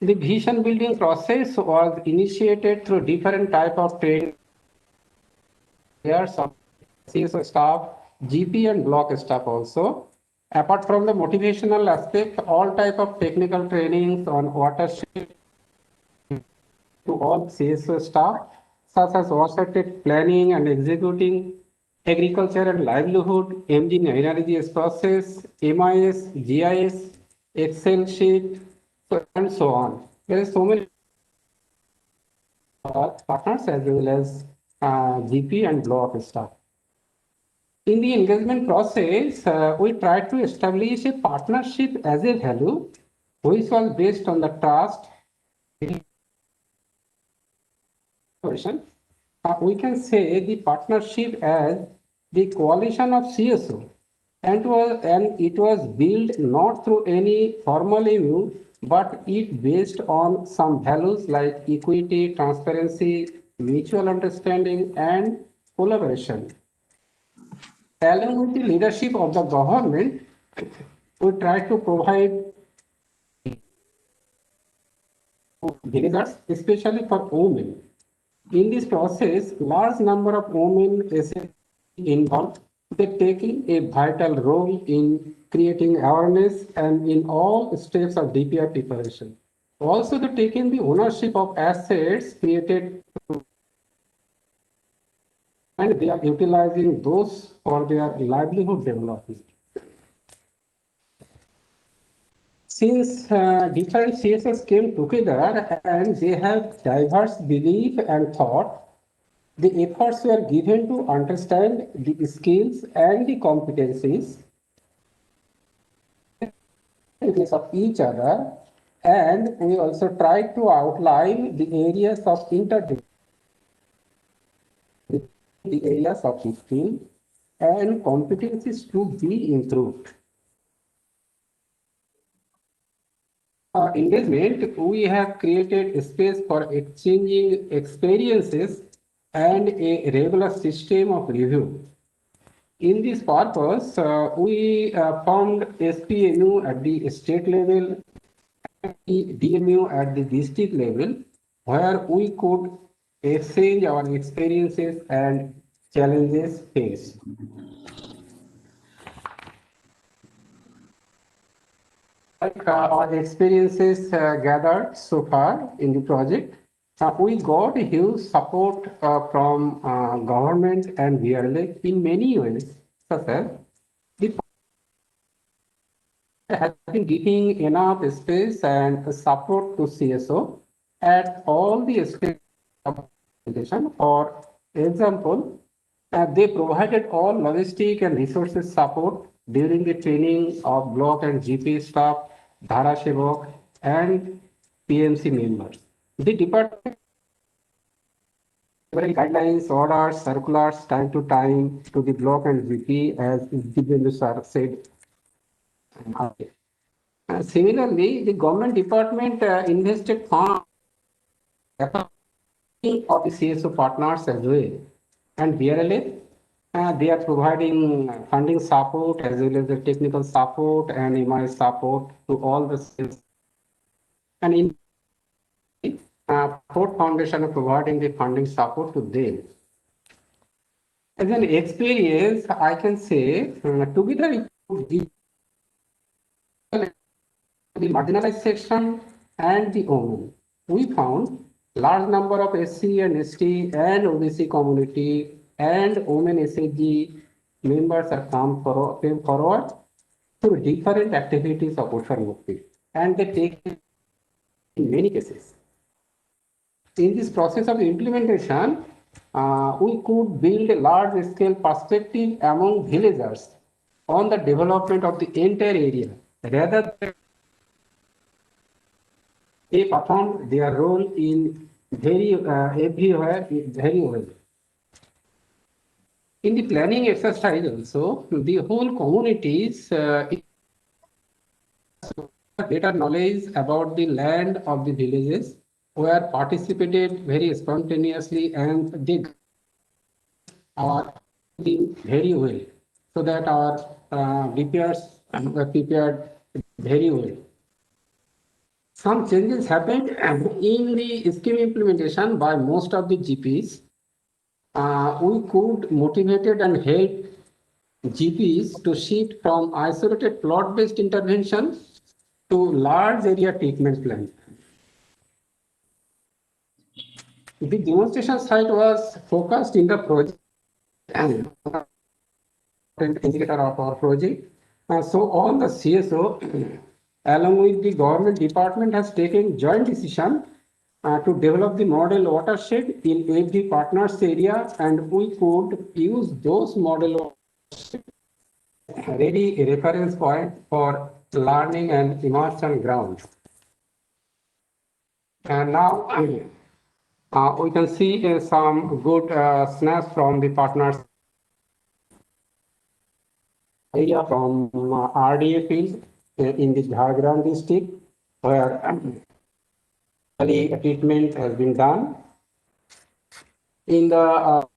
The vision building process was initiated through different type of training. Layers of CSO staff, GP and block staff also. Apart from the motivational aspect, all type of technical trainings on watershed to all CSO staff, such as watershed planning and executing, agriculture and livelihood, engine analysis process, MIS, GIS, Excel sheet, and so on. There is so many partners as well as GP and block staff. In the engagement process, we tried to establish a partnership as a value, which was based on the trust. We can say the partnership as the coalition of CSO, and it was built not through any formal MOU, but it based on some values like equity, transparency, mutual understanding, and collaboration. Along with the leadership of the government, we try to provide delegates, especially for women. In this process, large number of women are involved. They're taking a vital role in creating awareness and in all steps of DPR preparation. Also, they're taking the ownership of assets created and they are utilizing those for their livelihood development. Since different CSS came together and they have diverse belief and thought, the efforts were given to understand the skills and the competencies of each other, and we also tried to outline the areas of the areas of skill and competencies to be improved. Engagement, we have created a space for exchanging experiences and a regular system of review. In this purpose, we formed SPNU at the state level, DMU at the district level, where we could exchange our experiences and challenges faced. Our experiences gathered so far in the project, we got a huge support from government and VRLA in many ways, such as the has been giving enough space and support to CSO at all the stages of implementation. For example, they provided all logistic and resources support during the training of block and GP staff, Dhara Sevak, and PMC members. The department guidelines, orders, circulars time to time to the block and GP, as Divyendu sir said. Similarly, the government department invested funds of the CSO partners as well, and VRLA. They are providing funding support as well as the technical support and MRS support to all the sales. And in Ford Foundation are providing the funding support to them. As an experience, I can say together the marginalized section and the women, we found large number of SC and ST and OBC community and women SHG members are came forward through different activities of Usar Mukti, and they take in many cases. In this process of implementation, we could build a large scale perspective among villagers on the development of the entire area, rather than they performed their role in everywhere very well. In the planning exercise also, the whole communities better knowledge about the land of the villages were participated very spontaneously, and they are very well, so that our DPRs were prepared very well. Some changes happened in the scheme implementation by most of the GPs. We could motivated and help GPs to shift from isolated plot-based intervention to large area treatment plan. The demonstration site was focused in the project and indicator of our project. So all the CSO along with the government department has taken joint decision to develop the model watershed in every partners area, and we could use those model ready reference point for learning and immersion ground. And now we can see some good snaps from the partners area from RDA field in the Jharkhand district, where treatment has been done. In the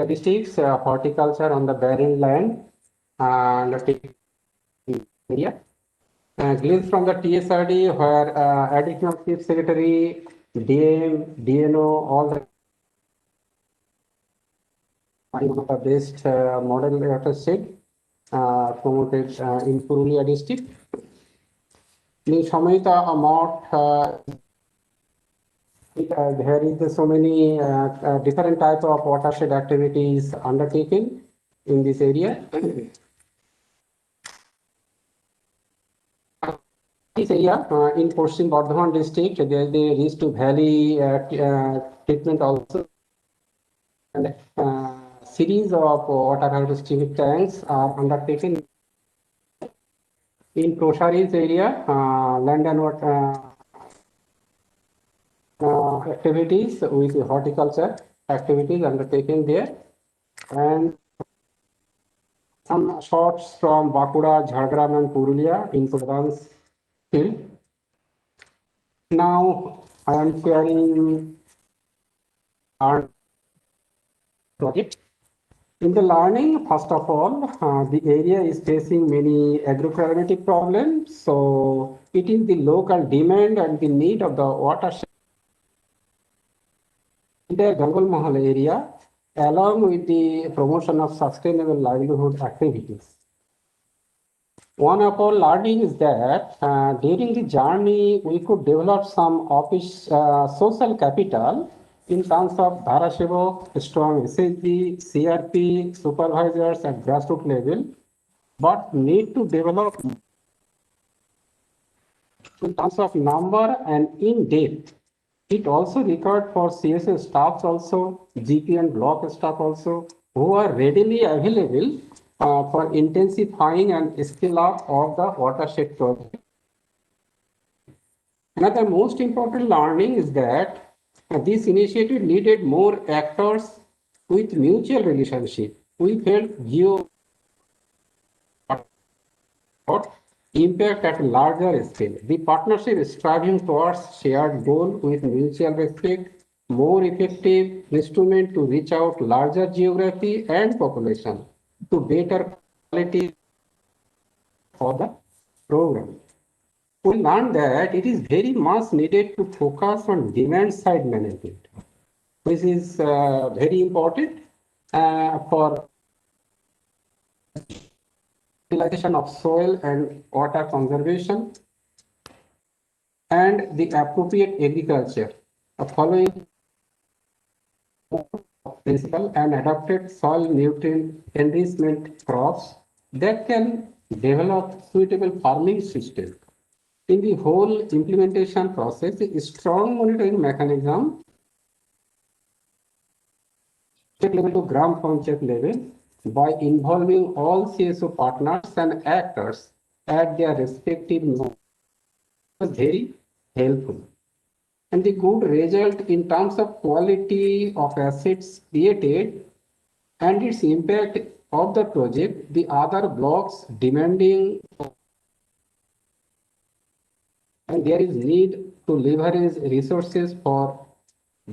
districts, horticulture on the barren land and area. Glimpse from the TSRD, where additional chief secretary, DM, DNO, all the best model watershed promoted in Purulia district. In Samayita Amount There is so many different types of watershed activities undertaken in this area. This area in Paschim Bardhaman district, there is the Reach to Valley treatment also. And series of water harvesting tanks are undertaken in Prosharis area, land and water activities with horticulture activities undertaken there, and some shots from Bakura, Jhargram and Purulia in Pradhan's field. Now I am sharing our project. In the learning, first of all, the area is facing many agroclimatic problems. So it is the local demand and the need of the watershed in the Gangal Mahal area, along with the promotion of sustainable livelihood activities. One of our learning is that during the journey, we could develop some office social capital in terms of Dharasevak, strong SSG, CRP, supervisors at grassroots level, but need to develop in terms of number and in depth. It also required for CSS staffs also, GP and block staff also, who are readily available for intensifying and scale up of the watershed project. Another most important learning is that this initiative needed more actors with mutual relationship. We felt geo impact at a larger scale. The partnership is striving towards shared goal with mutual respect, more effective instrument to reach out larger geography and population to better quality for the program. We learned that it is very much needed to focus on demand side management, which is very important for utilization of soil and water conservation and the appropriate agriculture, following principle and adopted soil nutrient enrichment crops that can develop suitable farming system. In the whole implementation process, a strong monitoring mechanism state level to Gram Panchayat level by involving all CSO partners and actors at their respective nodes was very helpful. And the good result in terms of quality of assets created and its impact of the project, the other blocks demanding, and there is need to leverage resources for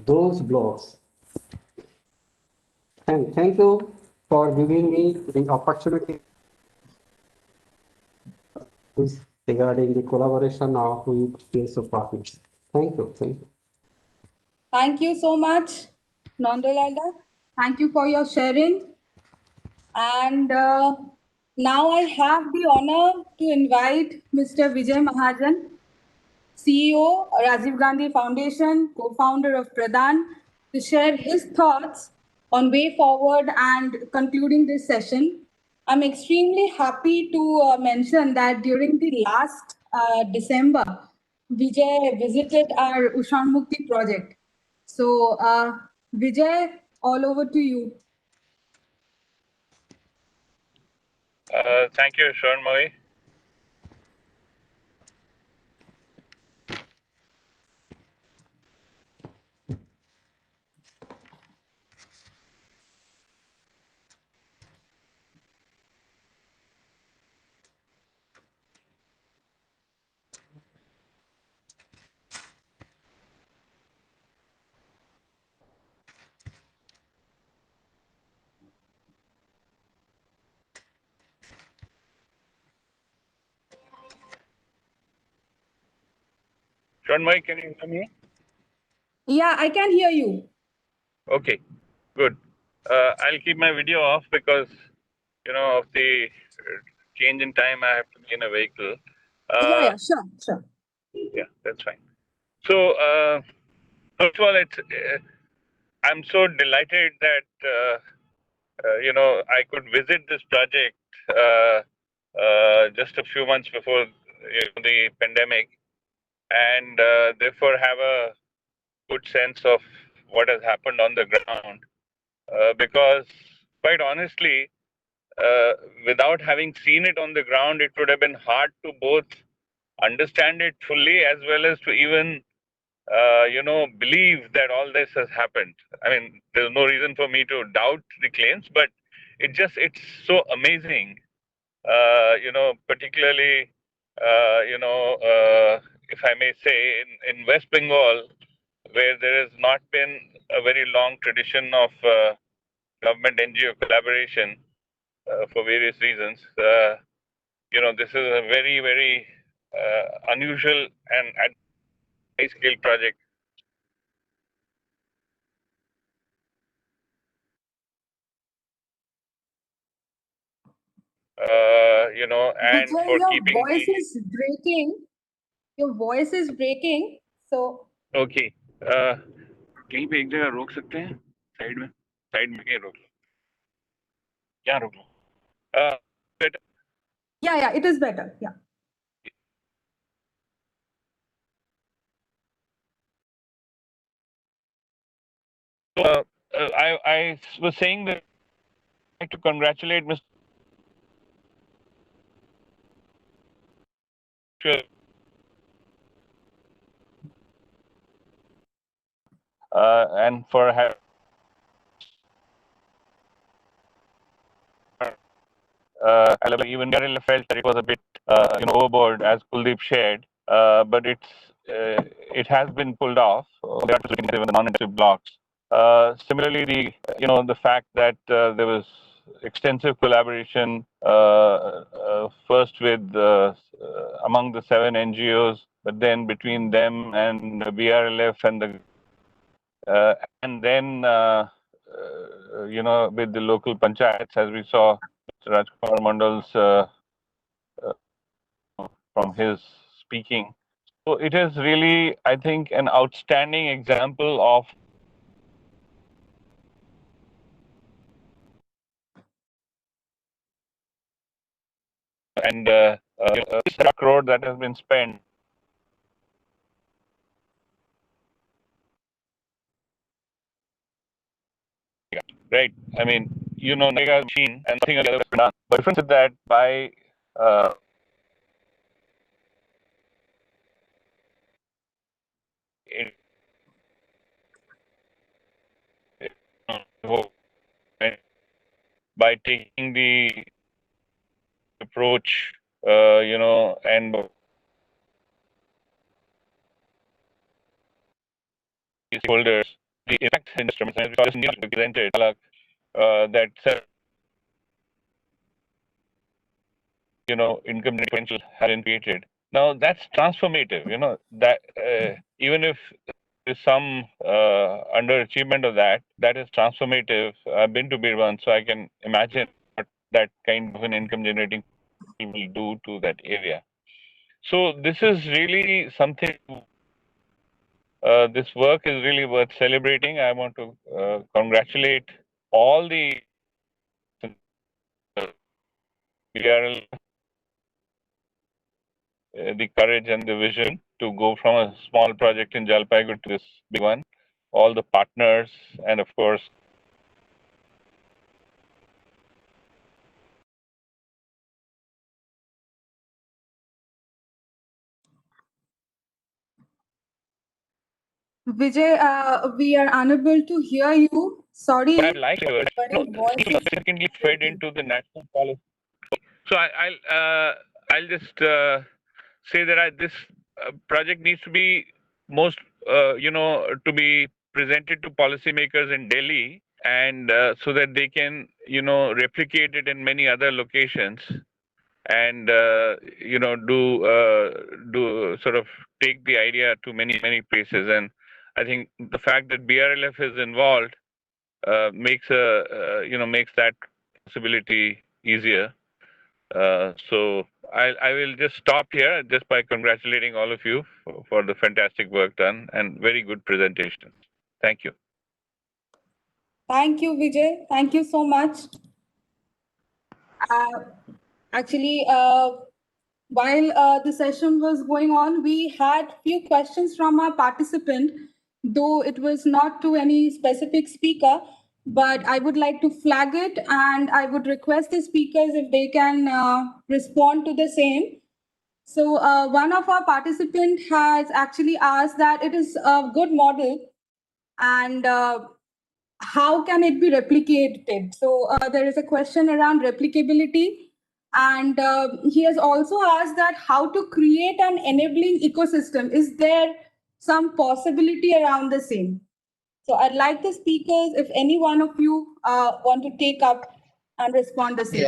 those blocks. And thank you for giving me the opportunity regarding the collaboration of with CSO partners. Thank you. Thank you. Thank you so much, Nandalala. Thank you for your sharing. And now I have the honor to invite Mr. Vijay Mahajan, CEO, Rajiv Gandhi Foundation, co-founder of Pradhan, to share his thoughts on way forward and concluding this session. I'm extremely happy to mention that during the last December, Vijay visited our Usharmukti project. So Vijay, all over to you. Thank you, Sharnmoy. Sharnmoy, can you hear me? Yeah, I can hear you. Okay, good. I'll keep my video off because, you know, of the change in time, I have to be in a vehicle. Yeah, sure. Yeah, that's fine. So, First of all, I'm so delighted that I could visit this project just a few months before the pandemic, and therefore have a good sense of what has happened on the ground. Because quite honestly, without having seen it on the ground, it would have been hard to both understand it fully as well as to even believe that all this has happened. I mean, there's no reason for me to doubt the claims, but it's so amazing, particularly, if I may say, in West Bengal, where there has not been a very long tradition of government NGO collaboration for various reasons. This is a very, very unusual and high-scale project. And Vijay, for your keeping voice the is breaking. Your voice is breaking. So okay कहीं पे एक जगह रोक सकते हैं side में कहीं रोक लो क्या रोक लो yeah, it is better. Yeah. I was saying that I'd like to congratulate Mr. And for having even Garilla felt that it was a bit overboard, as Kuldeep shared, but it has been pulled off. They are looking at the non-intensive blocks. Similarly, the fact that there was extensive collaboration first with among the 7 NGOs, but then between them and the BRLF and then with the local panchayats, as we saw Mr. Rajkumar Mandal's from his speaking. So it is really, I think, an outstanding example of this crore that has been spent. Right. I mean, Nega machine and nothing else has been done. But the difference is that by by taking the approach, and stakeholders, the effect instruments, as we presented, that income differential has been created. Now that's transformative. That even if there's some underachievement of that is transformative. I've been to Birban, so I can imagine what that kind of an income generating will do to that area. So this is really something. This work is really worth celebrating. I want to congratulate all the BRL, the courage and the vision to go from a small project in Jalpaiguri to this big one. All the partners, and of course, Vijay, we are unable to hear you. Sorry. I'd like to significantly fed into the national policy. So I'll just say that this project needs to be to be presented to policymakers in Delhi, and so that they can replicate it in many other locations, and do sort of take the idea to many places. And I think the fact that BRLF is involved makes that possibility easier. So I will just stop here just by congratulating all of you for the fantastic work done and very good presentation. Thank you. Thank you, Vijay. Thank you so much. Actually, while the session was going on, we had few questions from our participant, though it was not to any specific speaker, but I would like to flag it and I would request the speakers if they can respond to the same. So one of our participants has actually asked that it is a good model and how can it be replicated? So there is a question around replicability. And he has also asked that how to create an enabling ecosystem. Is there some possibility around the same? So I'd like the speakers, if any one of you want to take up and respond the same.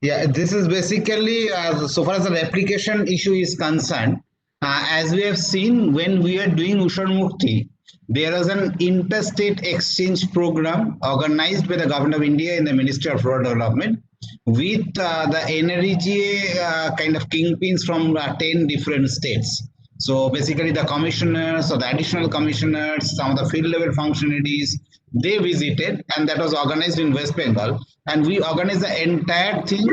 Yeah, this is basically, so far as the replication issue is concerned, as we have seen when we are doing Usharmukti, there is an interstate exchange program organized by the Government of India in the Ministry of Rural Development with the NREGA kind of kingpins from 10 different states. So basically the commissioners or the additional commissioners, some of the field level functionaries, they visited, and that was organized in West Bengal. And we organized the entire thing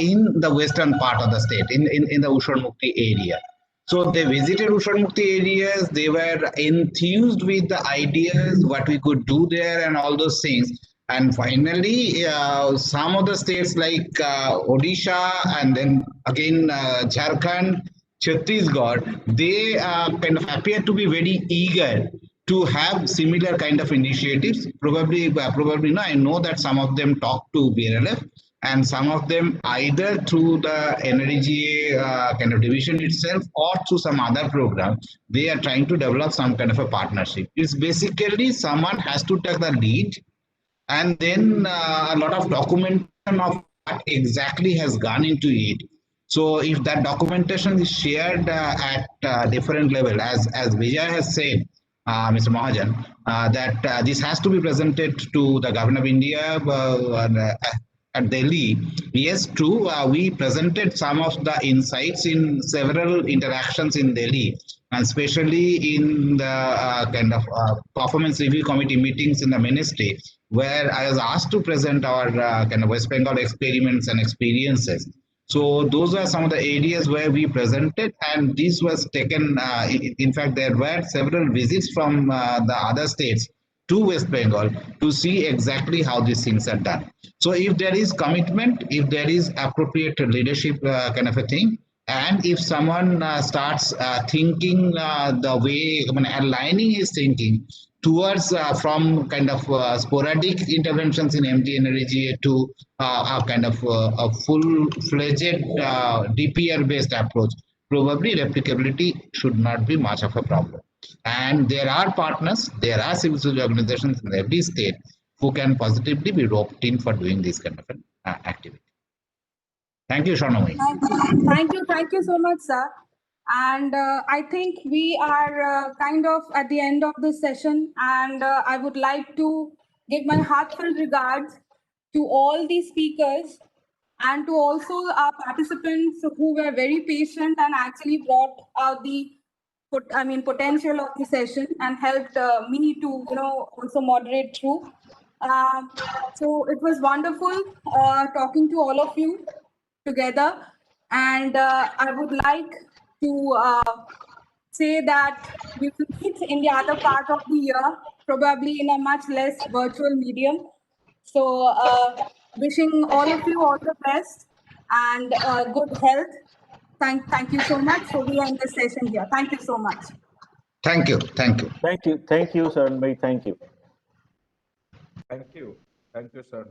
in the western part of the state, in the Usharmukti area. So they visited Usharmukti areas, they were enthused with the ideas, what we could do there and all those things. And finally, some of the states like Odisha and then again Jharkhand, Chhattisgarh, they kind of appear to be very eager to have similar kind of initiatives. Probably no, I know that some of them talk to BRLF and some of them either through the NREGA kind of division itself or through some other program, they are trying to develop some kind of a partnership. It's basically someone has to take the lead, and then a lot of documentation of what exactly has gone into it. So if that documentation is shared at different level, as Vijay has said, Mr. Mahajan, that this has to be presented to the Government of India at Delhi. Yes, true. We presented some of the insights in several interactions in Delhi, and especially in the kind of performance review committee meetings in the ministry, where I was asked to present our kind of West Bengal experiments and experiences. So those are some of the areas where we presented, and this was taken. In fact, there were several visits from the other states to West Bengal to see exactly how these things are done. So if there is commitment, if there is appropriate leadership kind of a thing, and if someone starts thinking the way, I mean, aligning his thinking towards from kind of sporadic interventions in MT-NREGA to a kind of a full-fledged DPR-based approach, probably replicability should not be much of a problem. And there are partners, there are civil society organizations in every state who can positively be roped in for doing this kind of activity. Thank you, Sharnamai. Thank you so much, sir. And I think we are kind of at the end of this session, and I would like to give my heartfelt regards to all the speakers and to also our participants who were very patient and actually brought out the potential of the session and helped me to also moderate through. So it was wonderful talking to all of you together, and I would like to say that we will meet in the other part of the year, probably in a much less virtual medium. So wishing all of you all the best and good health. Thank you so much. So we end the session here. Thank you so much. Thank you. Thank you, Saranbhai. Thank you. Thank you, sir.